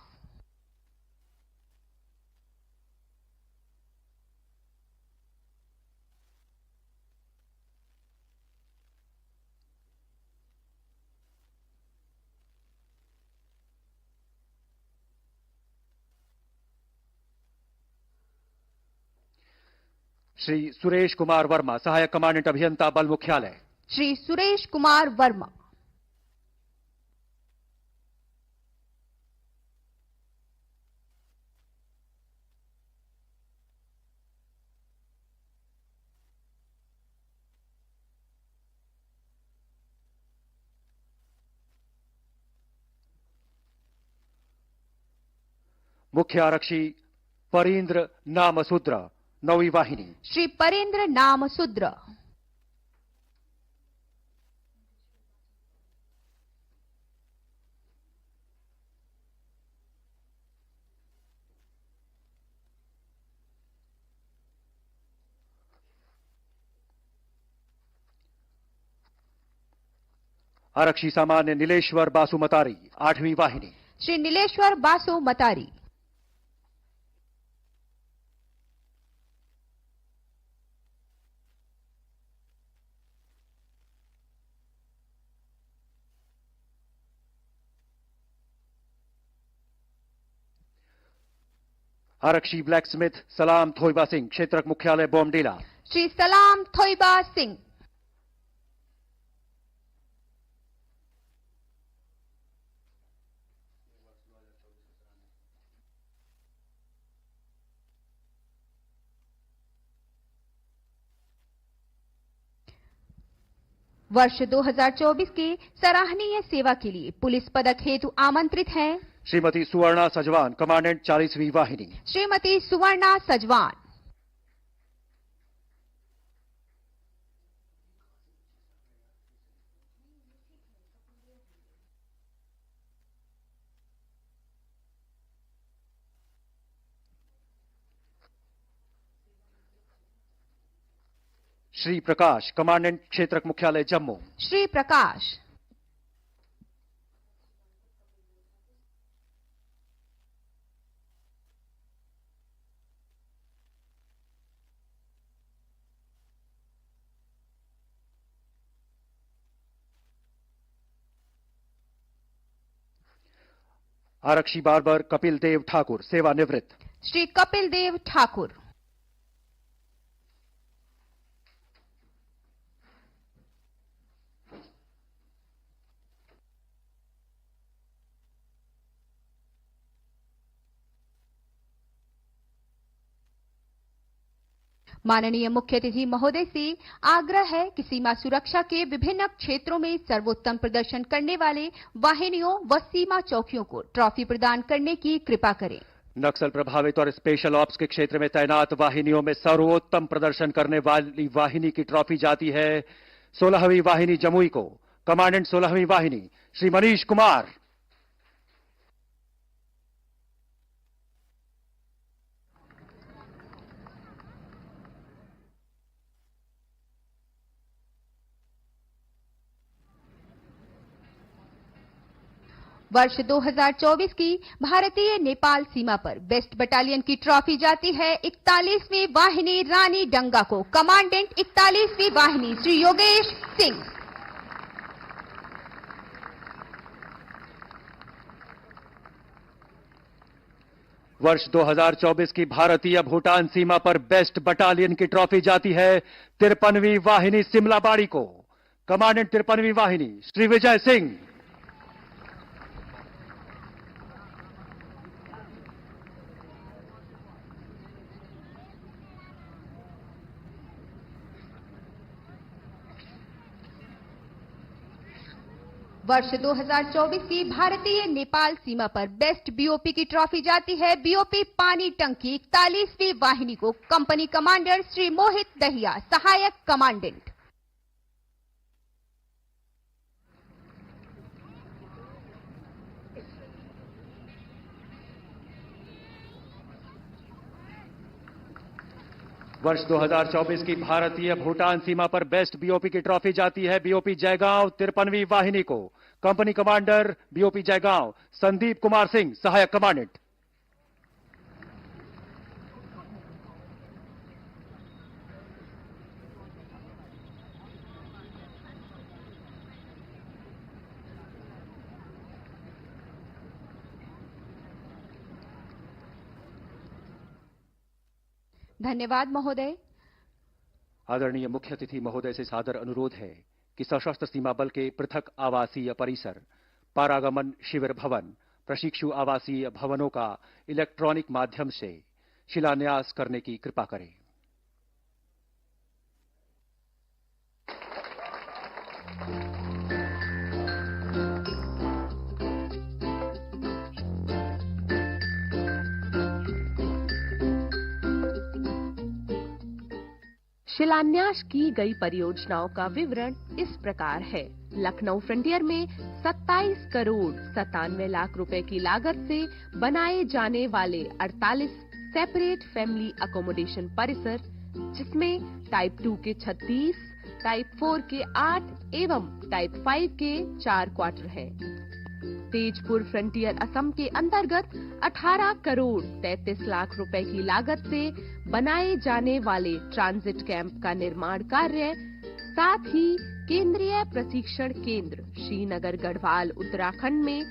श्री सुरेश कुमार वर्मा सहायक कमांडेंट अभियंता बल मुख्यालय, श्री सुरेश कुमार वर्मा। मुख्य आरक्षी परींद्र नामसूद्र 9वीं वाहिनी, श्री परेंद्र नामसूद्र। आरक्षी सामान्य नीलेश्वर बासु मतारी 8वीं वाहिनी, श्री नीलेश्वर बासु मतारी। आरक्षी ब्लैक स्मिथ सलाम थोइबा सिंह क्षेत्रक मुख्यालय बोमडीला, श्री सलाम थोइबा सिंह। वर्ष 2024 के सराहनीय सेवा के लिए पुलिस पदक हेतु आमंत्रित हैं श्रीमती सुवर्णा सजवान कमांडेंट 40वीं वाहिनी, श्रीमती सुवर्णा सजवान। श्री प्रकाश, कमांडेंट क्षेत्रक मुख्यालय जम्मू। श्री प्रकाश। आरक्षी बार्बर कपिल देव ठाकुर, सेवानिवृत्त। श्री कपिल देव ठाकुर। माननीय मुख्य अतिथि महोदय से आग्रह है कि सीमा सुरक्षा के विभिन्न क्षेत्रों में सर्वोत्तम प्रदर्शन करने वाले वाहिनियों व सीमा चौकियों को ट्रॉफी प्रदान करने की कृपा करें। नक्सल प्रभावित और स्पेशल ऑप्स के क्षेत्र में तैनात वाहिनियों में सर्वोत्तम प्रदर्शन करने वाली वाहिनी की ट्रॉफी जाती है 16वीं वाहिनी जमुई को। कमांडेंट 16वीं वाहिनी श्री मनीष कुमार। वर्ष 2024 की भारतीय नेपाल सीमा पर बेस्ट बटालियन की ट्रॉफी जाती है 41वीं वाहिनी रानी डंगा को। कमांडेंट 41वीं वाहिनी श्री योगेश सिंह। वर्ष 2024 की भारतीय भूटान सीमा पर बेस्ट बटालियन की ट्रॉफी जाती है 53वीं वाहिनी सिमलाबाड़ी को। कमांडेंट 53वीं वाहिनी श्री विजय सिंह। वर्ष 2024 की भारतीय नेपाल सीमा पर बेस्ट बीओपी की ट्रॉफी जाती है बीओपी पानी टंकी 41वीं वाहिनी को। कंपनी कमांडर श्री मोहित दहिया, सहायक कमांडेंट। वर्ष 2024 की भारतीय भूटान सीमा पर बेस्ट बीओपी की ट्रॉफी जाती है बीओपी जयगांव 53वीं वाहिनी को। Company commander BOP Jaigaon Sandeep Kumar Singh, सहायक कमांडेंट। धन्यवाद महोदय। आदरणीय मुख्य अतिथि महोदय से सादर अनुरोध है कि सशस्त्र सीमा बल के पृथक आवासीय परिसर, पारागमन शिविर भवन, प्रशिक्षु आवासीय भवनों का इलेक्ट्रॉनिक माध्यम से शिलान्यास करने की कृपा करें। शिलान्यास की गई परियोजनाओं का विवरण इस प्रकार है। लखनऊ फ्रंटियर में 27 करोड़ 97 लाख रुपए की लागत से बनाए जाने वाले 48 सेपरेट फैमिली अकोमोडेशन परिसर, जिसमें टाइप 2 के 36, टाइप 4 के 8 एवं टाइप 5 के 4 क्वार्टर हैं। तेजपुर फ्रंटियर असम के अंतर्गत 18 करोड़ 33 लाख रुपए की लागत से बनाए जाने वाले ट्रांजिट कैंप का निर्माण कार्य, साथ ही केंद्रीय प्रशिक्षण केंद्र श्रीनगर गढ़वाल उत्तराखंड में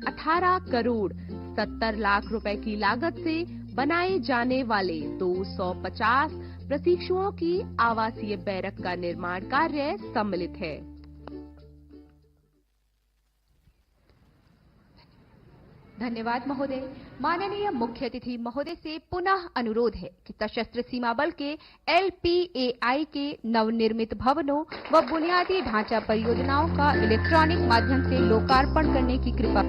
18 करोड़ 70 लाख रुपए की लागत से बनाए जाने वाले 250 प्रशिक्षुओं की आवासीय बैरक का निर्माण कार्य सम्मिलित है। धन्यवाद महोदय। माननीय मुख्य अतिथि महोदय से पुनः अनुरोध है कि सशस्त्र सीमा बल के LPAI के नवनिर्मित भवनों व बुनियादी ढांचा परियोजनाओं का इलेक्ट्रॉनिक माध्यम से लोकार्पण करने की कृपा।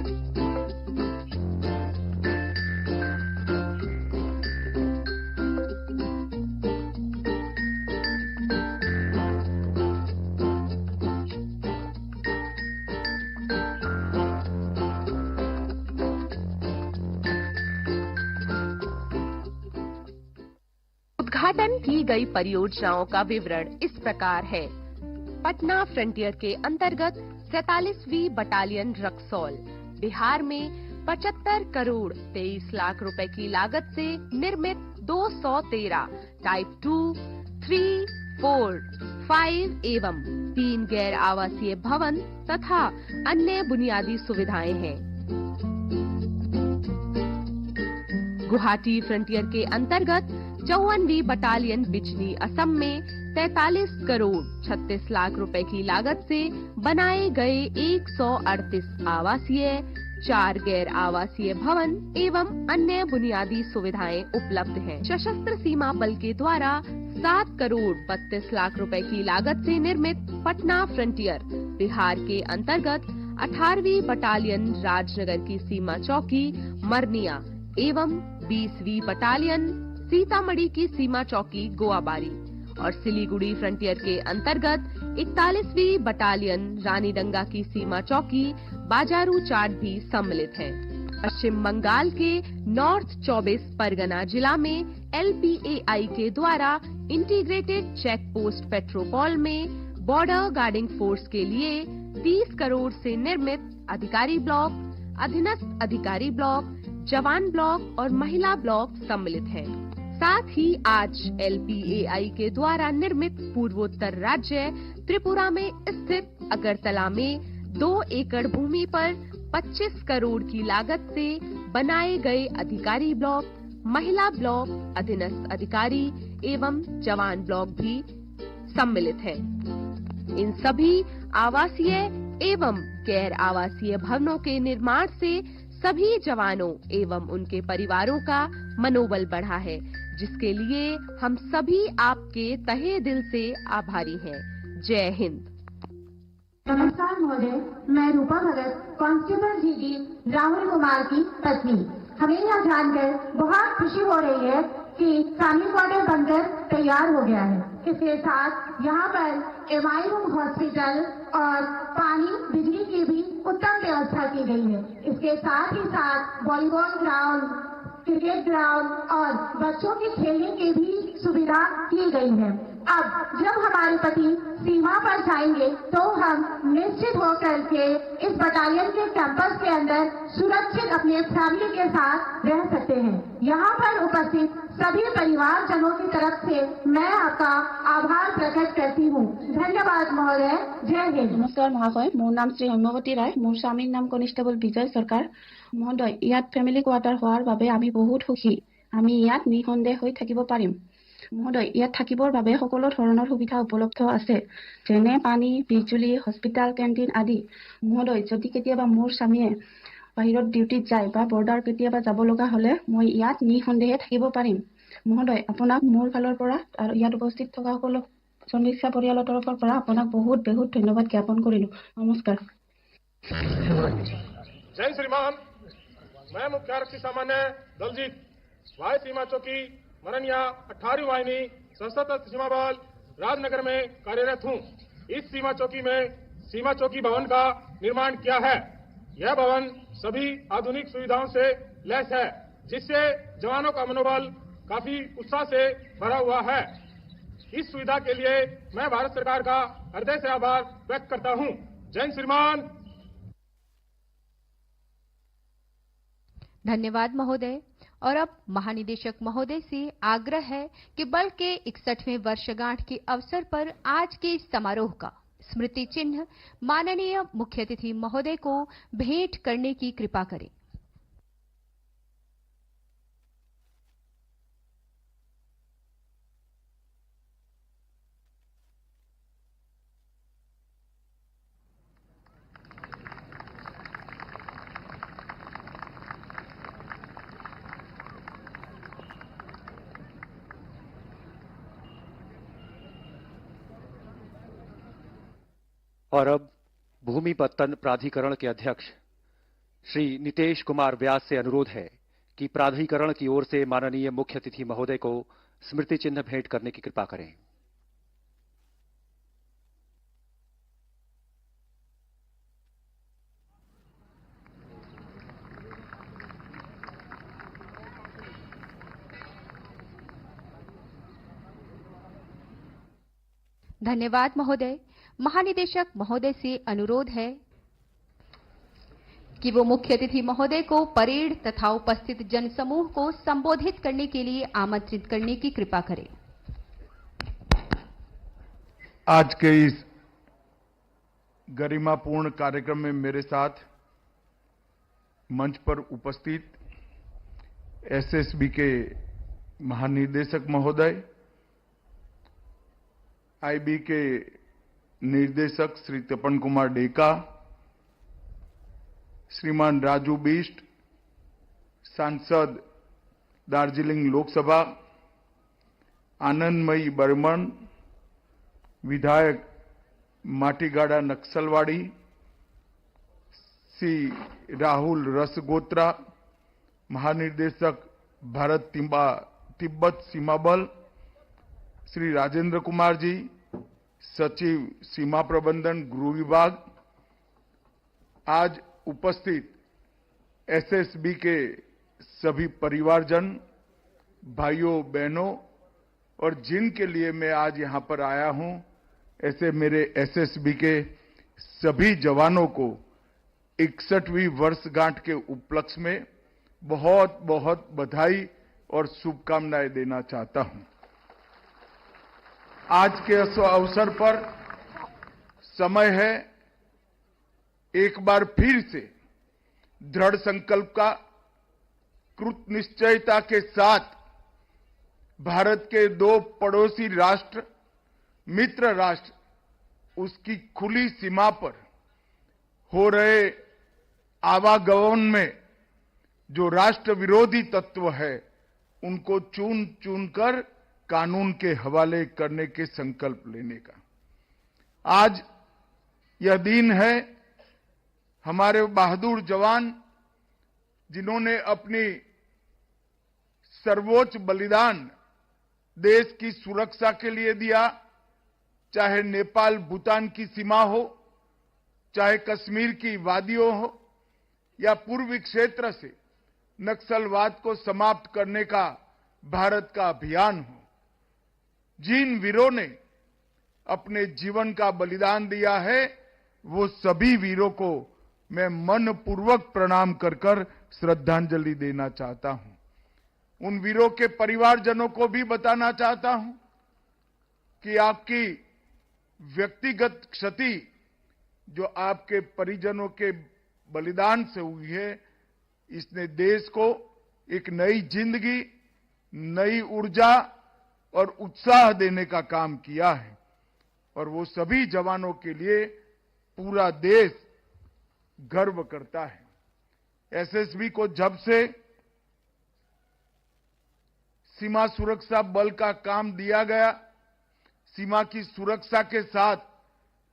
उद्घाटन की गई परियोजनाओं का विवरण इस प्रकार है। पटना फ्रंटियर के अंतर्गत 47वीं बटालियन रक्सौल बिहार में 75 करोड़ 23 लाख रुपए की लागत से निर्मित 213 टाइप 2, 3, 4, 5 एवं 3 गैर आवासीय भवन तथा अन्य बुनियादी सुविधाएं हैं। गुवाहाटी फ्रंटियर के अंतर्गत 54वीं बटालियन बिजनी असम में 43 करोड़ 36 लाख रुपए की लागत से बनाए गए 138 आवासीय, 4 गैर आवासीय भवन एवं अन्य बुनियादी सुविधाएं उपलब्ध हैं। सशस्त्र सीमा बल के द्वारा 7 करोड़ 32 लाख रुपए की लागत से निर्मित पटना फ्रंटियर बिहार के अंतर्गत 18वीं बटालियन राजनगर की सीमा चौकी मरनिया एवं 20वीं बटालियन सीतामढ़ी की सीमा चौकी गोआबारी और सिलीगुड़ी फ्रंटियर के अंतर्गत 41वीं बटालियन रानीडंगा की सीमा चौकी बाजारू चाट भी सम्मिलित है। पश्चिम बंगाल के नॉर्थ 24 परगना जिला में LPAI के द्वारा इंटीग्रेटेड चेक पोस्ट पेट्रोपॉल में बॉर्डर गार्डिंग फोर्स के लिए 30 करोड़ से निर्मित अधिकारी ब्लॉक, अधीनस्थ अधिकारी ब्लॉक, जवान ब्लॉक और महिला ब्लॉक सम्मिलित हैं। साथ ही आज LPAI के द्वारा निर्मित पूर्वोत्तर राज्य त्रिपुरा में स्थित अगरतला में 2 एकड़ भूमि पर 25 करोड़ की लागत से बनाए गए अधिकारी ब्लॉक, महिला ब्लॉक, अधीनस्थ अधिकारी एवं जवान ब्लॉक भी सम्मिलित है। इन सभी आवासीय एवं गैर आवासीय भवनों के निर्माण से सभी जवानों एवं उनके परिवारों का मनोबल बढ़ा है, जिसके लिए हम सभी आपके तहे दिल से आभारी हैं। जय हिंद। नमस्कार महोदय, मैं रूपा भगत, कांस्टेबल GD राहुल कुमार की पत्नी। हमें यह जानकर बहुत खुशी हो रही है कि फैमिली क्वार्टर बनकर तैयार हो गया है। इसके साथ यहाँ पर MI रूम, हॉस्पिटल और पानी, बिजली की भी उत्तम व्यवस्था की गई है। इसके साथ ही साथ वॉलीबॉल ग्राउंड, क्रिकेट ग्राउंड और बच्चों के खेलने की भी सुविधा की गई है। अब जब हमारे पति सीमा पर जाएंगे तो हम निश्चित होकर के इस बटालियन के कैंपस के अंदर सुरक्षित अपने फैमिली के साथ रह सकते हैं। यहाँ पर उपस्थित सभी परिवारजनों की तरफ से मैं आपका आभार प्रकट करती हूँ। धन्यवाद महोदय। जय हिंद। नमस्कार महाशय, मोर नाम श्री हेमवती राय, मोर स्वामीर नाम कनिष्टेबल विजय सरकार। महोदय, ইয়াত ফেমিলি কোৱাৰ্টাৰ হোৱাৰ বাবে আমি বহুত সুখী। আমি ইয়াত নিঃসন্দেহ হৈ থাকিব পাৰিম। মহোদয়, ইয়াত থাকিবৰ বাবে সকলো ধৰণৰ সুবিধা উপলব্ধ আছে, যেনে পানী, বিজুলী, হস্পিটেল, কেণ্টিন আদি। মহোদয়, যদি কেতিয়াবা মোৰ স্বামীয়ে বাহিৰত ডিউটিত যায় বা বৰ্ডাৰ কেতিয়াবা যাব লগা হ'লে মই ইয়াত নিঃসন্দেহে থাকিব পাৰিম। মহোদয়, আপোনাক মোৰ ফালৰ পৰা আৰু ইয়াত উপস্থিত থকা সকলো চন্দ্ৰিকা পৰিয়ালৰ তৰফৰ পৰা আপোনাক বহুত বহুত ধন্যবাদ জ্ঞাপন কৰিলো। নমস্কাৰ। जय श्रीमान, मैं मुख्य आरक्षी सामान्य दलजीत वाय सीमा चौकी मरनिया 18वीं वाहिनी सशस्त्र सीमा बल राजनगर में कार्यरत हूं। इस सीमा चौकी में सीमा चौकी भवन का निर्माण किया है। यह भवन सभी आधुनिक सुविधाओं से लैस है, जिससे जवानों का मनोबल काफी उत्साह से भरा हुआ है। इस सुविधा के लिए मैं भारत सरकार का हृदय से आभार व्यक्त करता हूं। जय श्रीमान। धन्यवाद महोदय। और अब महानिदेशक महोदय से आग्रह है कि बल के 61वें वर्षगांठ के अवसर पर आज के इस समारोह का स्मृति चिन्ह माननीय मुख्य अतिथि महोदय को भेंट करने की कृपा करें। और अब भूमि पत्तन प्राधिकरण के अध्यक्ष श्री नितेश कुमार व्यास से अनुरोध है कि प्राधिकरण की ओर से माननीय मुख्य अतिथि महोदय को स्मृति चिन्ह भेंट करने की कृपा करें। धन्यवाद महोदय। महानिदेशक महोदय से अनुरोध है कि वो मुख्य अतिथि महोदय को परेड तथा उपस्थित जनसमूह को संबोधित करने के लिए आमंत्रित करने की कृपा करें। आज के इस गरिमापूर्ण कार्यक्रम में मेरे साथ मंच पर उपस्थित एसएसबी के महानिदेशक महोदय, आईबी के निर्देशक श्री तपन कुमार डेका, श्रीमान राजू बिष्ट, सांसद दार्जिलिंग लोकसभा, आनंदमयी बर्मन, विधायक माटीगाड़ा नक्सलवाड़ी, श्री राहुल रसगोत्रा, महानिदेशक भारत तिब्बत सीमा बल, श्री राजेंद्र कुमार जी, सचिव सीमा प्रबंधन गृह विभाग, आज उपस्थित एसएसबी के सभी परिवारजन, भाइयों बहनों और जिनके लिए मैं आज यहां पर आया हूं, ऐसे मेरे एसएसबी के सभी जवानों को 61वीं वर्षगांठ के उपलक्ष्य में बहुत बहुत बधाई और शुभकामनाएं देना चाहता हूं। आज के अवसर पर समय है एक बार फिर से दृढ़ संकल्प का, कृत निश्चयता के साथ भारत के दो पड़ोसी राष्ट्र, मित्र राष्ट्र, उसकी खुली सीमा पर हो रहे आवागमन में जो राष्ट्र विरोधी तत्व है, उनको चुन चुनकर कानून के हवाले करने के संकल्प लेने का आज यह दिन है। हमारे बहादुर जवान जिन्होंने अपनी सर्वोच्च बलिदान देश की सुरक्षा के लिए दिया, चाहे नेपाल भूटान की सीमा हो, चाहे कश्मीर की वादियों हो या पूर्वी क्षेत्र से नक्सलवाद को समाप्त करने का भारत का अभियान हो, जिन वीरों ने अपने जीवन का बलिदान दिया है, वो सभी वीरों को मैं मनपूर्वक प्रणाम कर कर श्रद्धांजलि देना चाहता हूं। उन वीरों के परिवारजनों को भी बताना चाहता हूं कि आपकी व्यक्तिगत क्षति जो आपके परिजनों के बलिदान से हुई है, इसने देश को एक नई जिंदगी, नई ऊर्जा और उत्साह देने का काम किया है और वो सभी जवानों के लिए पूरा देश गर्व करता है। एसएसबी को जब से सीमा सुरक्षा बल का काम दिया गया, सीमा की सुरक्षा के साथ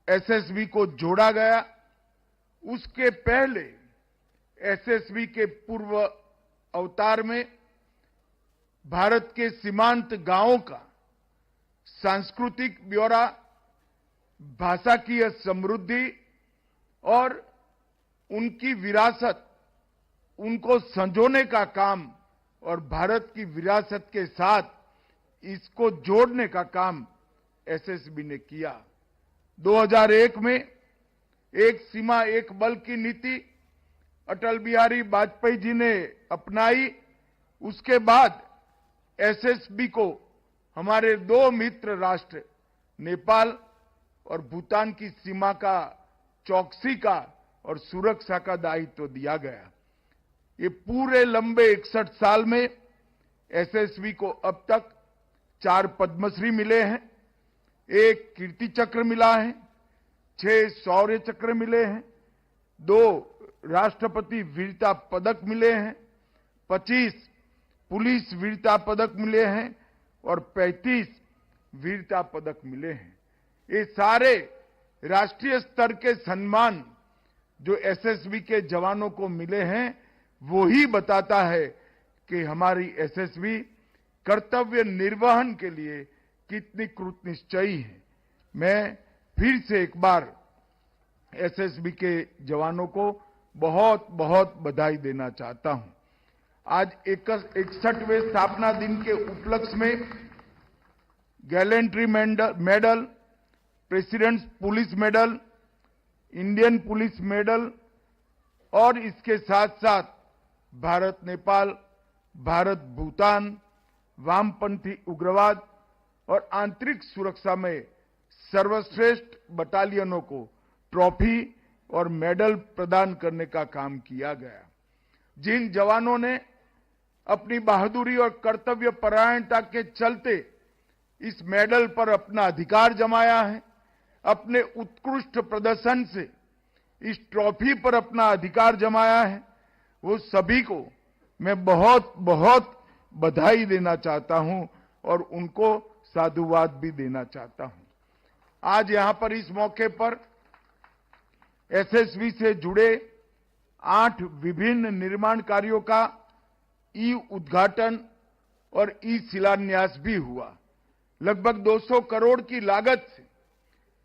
एसएसबी को जोड़ा गया, उसके पहले एसएसबी के पूर्व अवतार में भारत के सीमांत गांवों का सांस्कृतिक ब्यौरा, भाषा की समृद्धि और उनकी विरासत, उनको संजोने का काम और भारत की विरासत के साथ इसको जोड़ने का काम एसएसबी ने किया। 2001 में एक सीमा एक बल की नीति अटल बिहारी वाजपेयी जी ने अपनाई। उसके बाद एसएसबी को हमारे दो मित्र राष्ट्र नेपाल और भूटान की सीमा का चौकसी का और सुरक्षा का दायित्व दिया गया। ये पूरे लंबे 61 साल में एसएसबी को अब तक 4 पद्मश्री मिले हैं, 1 कीर्ति चक्र मिला है, 6 शौर्य चक्र मिले हैं, 2 राष्ट्रपति वीरता पदक मिले हैं, 25 पुलिस वीरता पदक मिले हैं और 35 वीरता पदक मिले हैं। ये सारे राष्ट्रीय स्तर के सम्मान जो एसएसबी के जवानों को मिले हैं, वो ही बताता है कि हमारी एसएसबी कर्तव्य निर्वहन के लिए कितनी कृतनिश्चयी है। मैं फिर से एक बार एसएसबी के जवानों को बहुत बहुत बधाई देना चाहता हूं। आज 61वें स्थापना दिन के उपलक्ष्य में gallantry medal presidents police medal, Indian police medal और इसके साथ साथ भारत नेपाल, भारत भूटान, वामपंथी उग्रवाद और आंतरिक सुरक्षा में सर्वश्रेष्ठ बटालियनों को ट्रॉफी और मेडल प्रदान करने का काम किया गया। जिन जवानों ने अपनी बहादुरी और कर्तव्य परायणता के चलते इस मेडल पर अपना अधिकार जमाया है, अपने उत्कृष्ट प्रदर्शन से इस ट्रॉफी पर अपना अधिकार जमाया है, वो सभी को मैं बहुत बहुत बधाई देना चाहता हूं और उनको साधुवाद भी देना चाहता हूं। आज यहां पर इस मौके पर एसएसबी से जुड़े 8 विभिन्न निर्माण कार्यों का ई उद्घाटन और ई शिलान्यास भी हुआ। लगभग 200 करोड़ की लागत से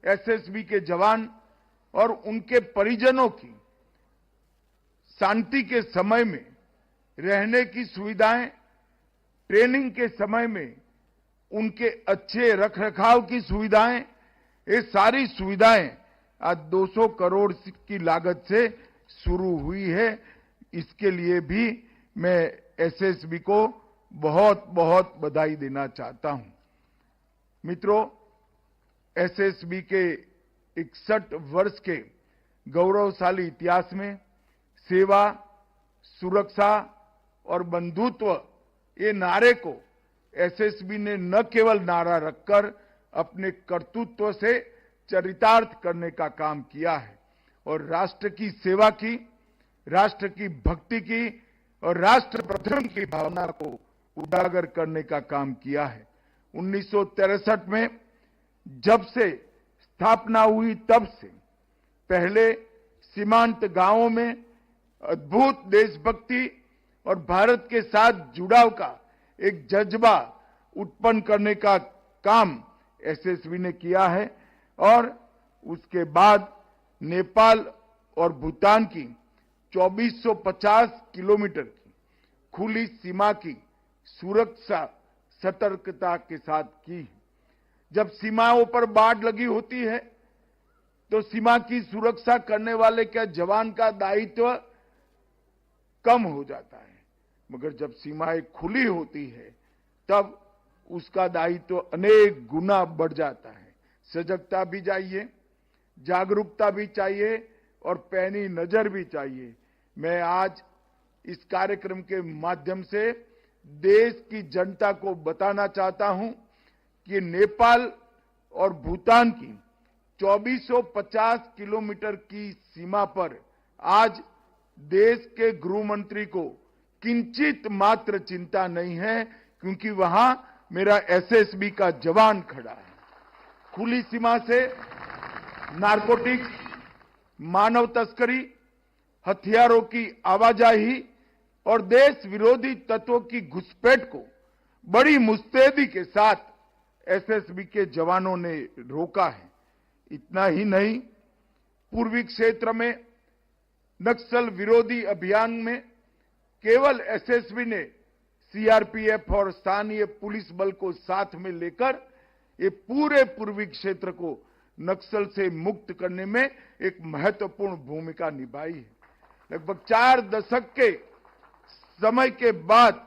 एसएसबी के जवान और उनके परिजनों की शांति के समय में रहने की सुविधाएं, ट्रेनिंग के समय में उनके अच्छे रखरखाव की सुविधाएं, ये सारी सुविधाएं आज 200 करोड़ की लागत से शुरू हुई है। इसके लिए भी मैं एसएसबी को बहुत बहुत बधाई देना चाहता हूं। मित्रों, एसएसबी के 61 वर्ष के गौरवशाली इतिहास में सेवा, सुरक्षा और बंधुत्व ये नारे को एसएसबी ने न केवल नारा रखकर अपने कर्तृत्व से चरितार्थ करने का काम किया है और राष्ट्र की सेवा की, राष्ट्र की भक्ति की और राष्ट्र प्रथम की भावना को उजागर करने का काम किया है। 1963 में जब से स्थापना हुई तब से पहले सीमांत गांवों में अद्भुत देशभक्ति और भारत के साथ जुड़ाव का एक जज्बा उत्पन्न करने का काम एसएसबी ने किया है और उसके बाद नेपाल और भूटान की 2450 किलोमीटर की खुली सीमा की सुरक्षा सतर्कता के साथ की। जब सीमाओं पर बाढ़ लगी होती है तो सीमा की सुरक्षा करने वाले क्या जवान का दायित्व कम हो जाता है, मगर जब सीमाएं खुली होती है तब उसका दायित्व अनेक गुना बढ़ जाता है। सजगता भी चाहिए, जागरूकता भी चाहिए और पैनी नजर भी चाहिए। मैं आज इस कार्यक्रम के माध्यम से देश की जनता को बताना चाहता हूं कि नेपाल और भूटान की 2450 किलोमीटर की सीमा पर आज देश के गृह मंत्री को किंचित मात्र चिंता नहीं है, क्योंकि वहां मेरा एसएसबी का जवान खड़ा है। खुली सीमा से नारकोटिक्स, मानव तस्करी, हथियारों की आवाजाही और देश विरोधी तत्वों की घुसपैठ को बड़ी मुस्तैदी के साथ एसएसबी के जवानों ने रोका है। इतना ही नहीं, पूर्वी क्षेत्र में नक्सल विरोधी अभियान में केवल एसएसबी ने सीआरपीएफ और स्थानीय पुलिस बल को साथ में लेकर ये पूरे पूर्वी क्षेत्र को नक्सल से मुक्त करने में एक महत्वपूर्ण भूमिका निभाई है। लगभग 4 दशक के समय के बाद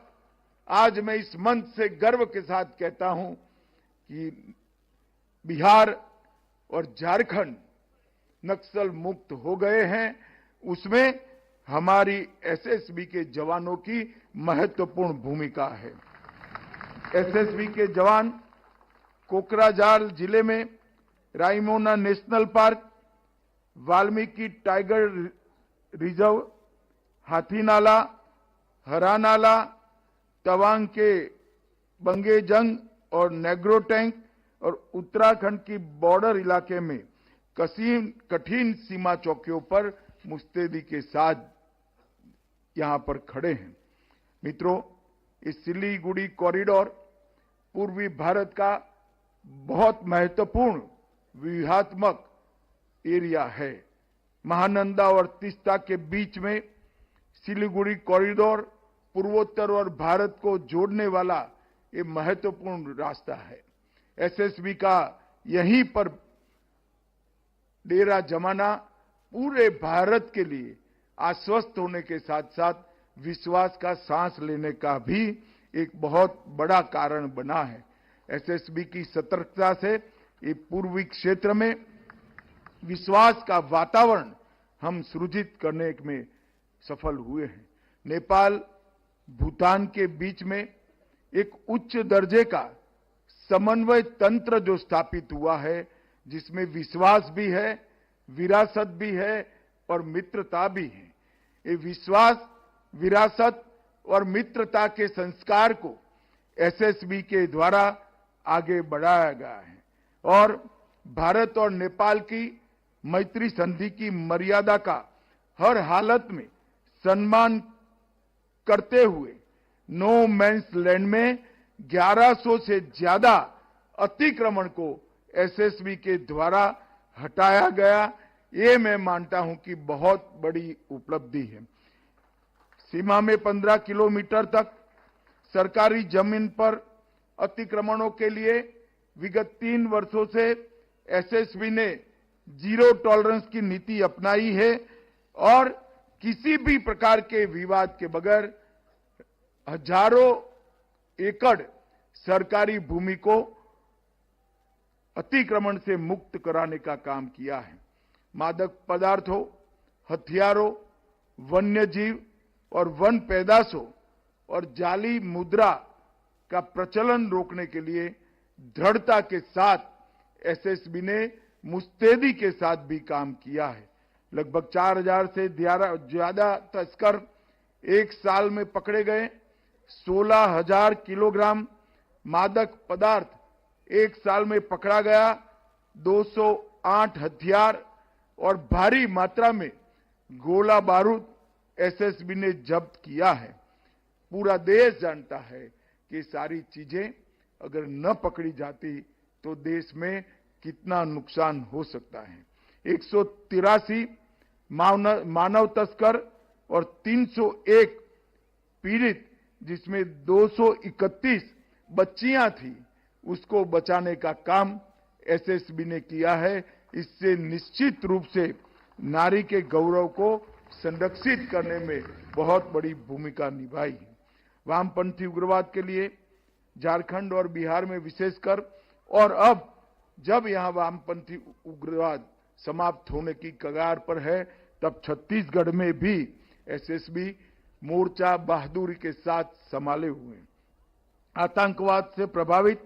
आज मैं इस मंच से गर्व के साथ कहता हूं कि बिहार और झारखंड नक्सल मुक्त हो गए हैं। उसमें हमारी एसएसबी के जवानों की महत्वपूर्ण भूमिका है। एसएसबी के जवान कोकराझार जिले में Raimona national park, Valmiki tiger reserve, Hathinala, Haranala, Tawang के बंगेजंग और नेग्रो टैंक और उत्तराखंड की बॉर्डर इलाके में कठिन सीमा चौकियों पर मुस्तैदी के साथ यहां पर खड़े हैं। मित्रों, इस सिलीगुड़ी कॉरिडोर पूर्वी भारत का बहुत महत्वपूर्ण व्यूहात्मक एरिया है। महानंदा और तीस्ता के बीच में सिलीगुड़ी कॉरिडोर पूर्वोत्तर और भारत को जोड़ने वाला ये महत्वपूर्ण रास्ता है। एसएसबी का यहीं पर डेरा जमाना पूरे भारत के लिए आश्वस्त होने के साथ साथ विश्वास का सांस लेने का भी एक बहुत बड़ा कारण बना है। एसएसबी की सतर्कता से ये पूर्वी क्षेत्र में विश्वास का वातावरण हम सृजित करने में सफल हुए हैं। नेपाल भूटान के बीच में एक उच्च दर्जे का समन्वय तंत्र जो स्थापित हुआ है, जिसमें विश्वास भी है, विरासत भी है और मित्रता भी है। ये विश्वास, विरासत और मित्रता के संस्कार को एसएसबी के द्वारा आगे बढ़ाया गया है और भारत और नेपाल की मैत्री संधि की मर्यादा का हर हालत में सम्मान करते हुए नो मैंस लैंड में 1100 से ज्यादा अतिक्रमण को एसएसबी के द्वारा हटाया गया। ये मैं मानता हूं कि बहुत बड़ी उपलब्धि है। सीमा में 15 किलोमीटर तक सरकारी जमीन पर अतिक्रमणों के लिए विगत 3 वर्षों से एसएसबी ने जीरो टॉलरेंस की नीति अपनाई है और किसी भी प्रकार के विवाद के बगैर हजारों एकड़ सरकारी भूमि को अतिक्रमण से मुक्त कराने का काम किया है। मादक पदार्थों, हथियारों, वन्य जीव और वन पैदाशों और जाली मुद्रा का प्रचलन रोकने के लिए दृढ़ता के साथ एसएसबी ने मुस्तैदी के साथ भी काम किया है। लगभग 4000 से ज्यादा तस्कर एक साल में पकड़े गए। 16,000 किलोग्राम मादक पदार्थ एक साल में पकड़ा गया। 208 हथियार और भारी मात्रा में गोला बारूद एसएसबी ने जब्त किया है। पूरा देश जानता है कि सारी चीजें अगर न पकड़ी जाती तो देश में कितना नुकसान हो सकता है। 183 मानव तस्कर और 301 पीड़ित, जिसमें 231 बच्चियां थी, उसको बचाने का काम एसएसबी ने किया है। इससे निश्चित रूप से नारी के गौरव को संरक्षित करने में बहुत बड़ी भूमिका निभाई है। वामपंथी उग्रवाद के लिए झारखंड और बिहार में विशेषकर, और अब जब यहां वामपंथी उग्रवाद समाप्त होने की कगार पर है, तब छत्तीसगढ़ में भी एसएसबी मोर्चा बहादुरी के साथ संभाले हुए। आतंकवाद से प्रभावित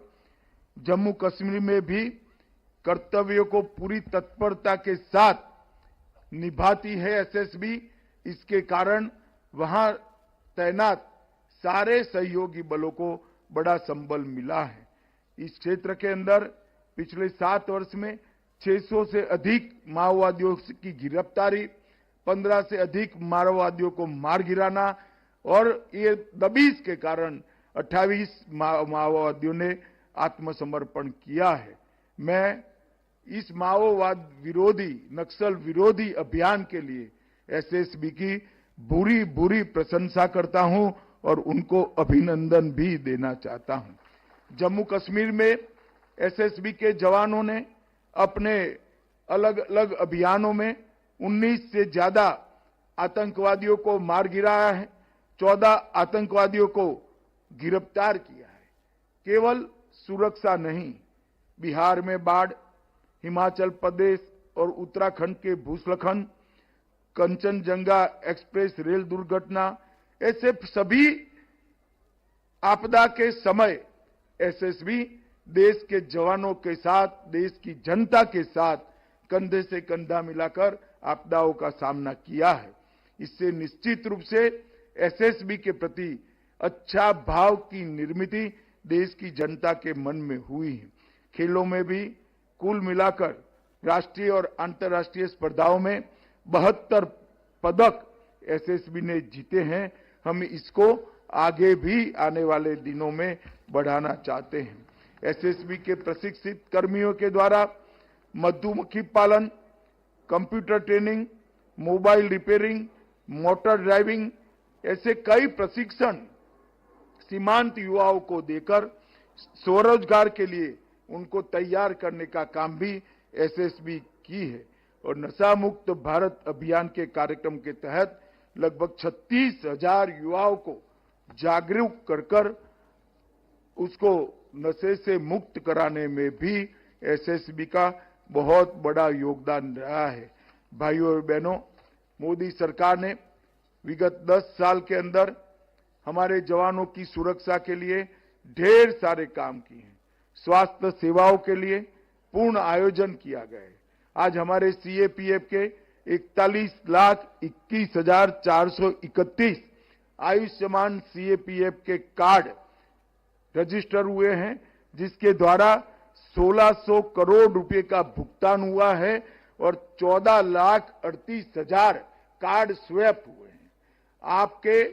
जम्मू कश्मीर में भी कर्तव्यों को पूरी तत्परता के साथ निभाती है एसएसबी। इसके कारण वहां तैनात सारे सहयोगी बलों को बड़ा संबल मिला है। इस क्षेत्र के अंदर पिछले 7 वर्ष में 600 से अधिक माओवादियों की गिरफ्तारी, 15 से अधिक माओवादियों को मार गिराना और ये दबिश के कारण 28 माओवादियों ने आत्मसमर्पण किया है। मैं इस माओवाद विरोधी, नक्सल विरोधी अभियान के लिए एसएसबी की बुरी प्रशंसा करता हूं और उनको अभिनंदन भी देना चाहता हूं। जम्मू कश्मीर में एसएसबी के जवानों ने अपने अलग अलग अभियानों में 19 से ज्यादा आतंकवादियों को मार गिराया है, 14 आतंकवादियों को गिरफ्तार किया है। केवल सुरक्षा नहीं, बिहार में बाढ़, हिमाचल प्रदेश और उत्तराखंड के भूस्खलन, कंचनजंगा एक्सप्रेस रेल दुर्घटना, ऐसे सभी आपदा के समय एसएसबी देश के जवानों के साथ, देश की जनता के साथ कंधे से कंधा मिलाकर आपदाओं का सामना किया है। इससे निश्चित रूप से एसएसबी के प्रति अच्छा भाव की निर्मित देश की जनता के मन में हुई है। खेलों में भी कुल मिलाकर राष्ट्रीय और अंतर्राष्ट्रीय स्पर्धाओं में 72 पदक एसएसबी ने जीते हैं। हम इसको आगे भी आने वाले दिनों में बढ़ाना चाहते हैं। एसएसबी के प्रशिक्षित कर्मियों के द्वारा मधुमक्खी पालन, computer training, mobile repairing, motor driving, ऐसे कई प्रशिक्षण सीमांत युवाओं को देकर स्वरोजगार के लिए उनको तैयार करने का काम भी एसएसबी की है। और नशा मुक्त भारत अभियान के कार्यक्रम के तहत लगभग 36,000 युवाओं को जागरूक कर उसको नशे से मुक्त कराने में भी एसएसबी का बहुत बड़ा योगदान रहा है। भाइयों और बहनों, मोदी सरकार ने विगत 10 साल के अंदर हमारे जवानों की सुरक्षा के लिए ढेर सारे काम किए हैं। स्वास्थ्य सेवाओं के लिए पूर्ण आयोजन किया गया है। आज हमारे सीएपीएफ के 41,21,431 आयुष्मान सीएपीएफ के कार्ड रजिस्टर हुए हैं, जिसके द्वारा 1600 करोड़ रुपए का भुगतान हुआ है और 14,38,000 कार्ड स्वैप हुए हैं। आपके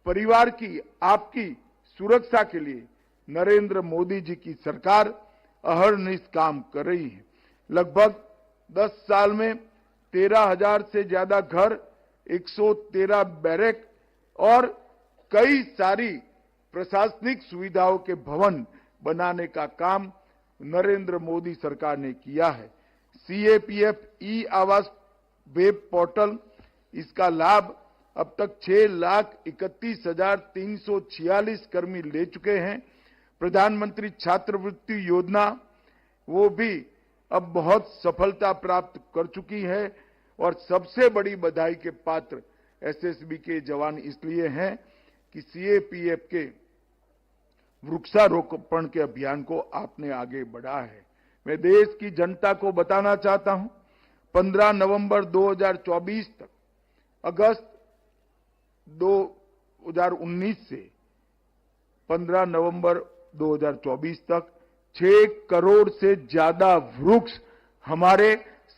परिवार की, आपकी सुरक्षा के लिए नरेंद्र मोदी जी की सरकार अहरनिश काम कर रही है। लगभग 10 साल में 13,000 से ज्यादा घर, 113 बैरक और कई सारी प्रशासनिक सुविधाओं के भवन बनाने का काम नरेंद्र मोदी सरकार ने किया है। सीएपीएफ ई आवास वेब पोर्टल, इसका लाभ अब तक 6,31,346 कर्मी ले चुके हैं। प्रधानमंत्री छात्रवृत्ति योजना वो भी अब बहुत सफलता प्राप्त कर चुकी है और सबसे बड़ी बधाई के पात्र एसएसबी के जवान इसलिए हैं कि सीएपीएफ के वृक्षारोपण के अभियान को आपने आगे बढ़ा है। मैं देश की जनता को बताना चाहता हूं, 15 नवंबर 2024 तक अगस्त 2019 से 15 नवंबर 2024 तक 6 करोड़ से ज्यादा वृक्ष हमारे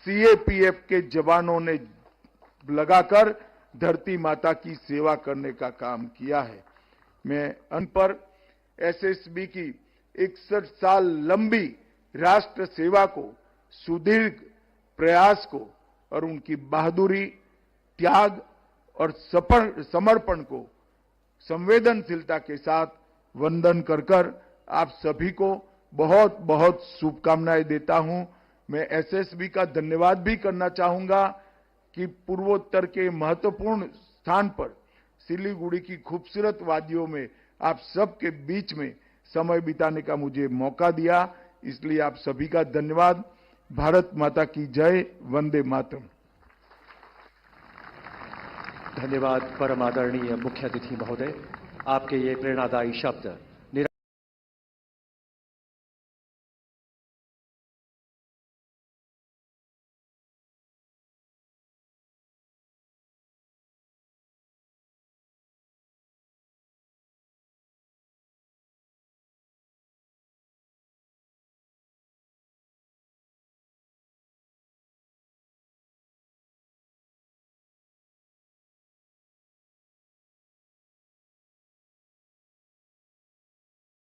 सीएपीएफ के जवानों ने लगाकर धरती माता की सेवा करने का काम किया है। मैं अन पर एसएसबी की 61 साल लंबी राष्ट्र सेवा को, सुदीर्घ प्रयास को और उनकी बहादुरी, त्याग और समर्पण को संवेदनशीलता के साथ वंदन कर आप सभी को बहुत बहुत शुभकामनाएं देता हूं। मैं एसएसबी का धन्यवाद भी करना चाहूंगा कि पूर्वोत्तर के महत्वपूर्ण स्थान पर सिलीगुड़ी की खूबसूरत वादियों में आप सबके बीच में समय बिताने का मुझे मौका दिया, इसलिए आप सभी का धन्यवाद। भारत माता की जय, वंदे मातरम। धन्यवाद परम आदरणीय मुख्य अतिथि महोदय। आपके ये प्रेरणादायी शब्द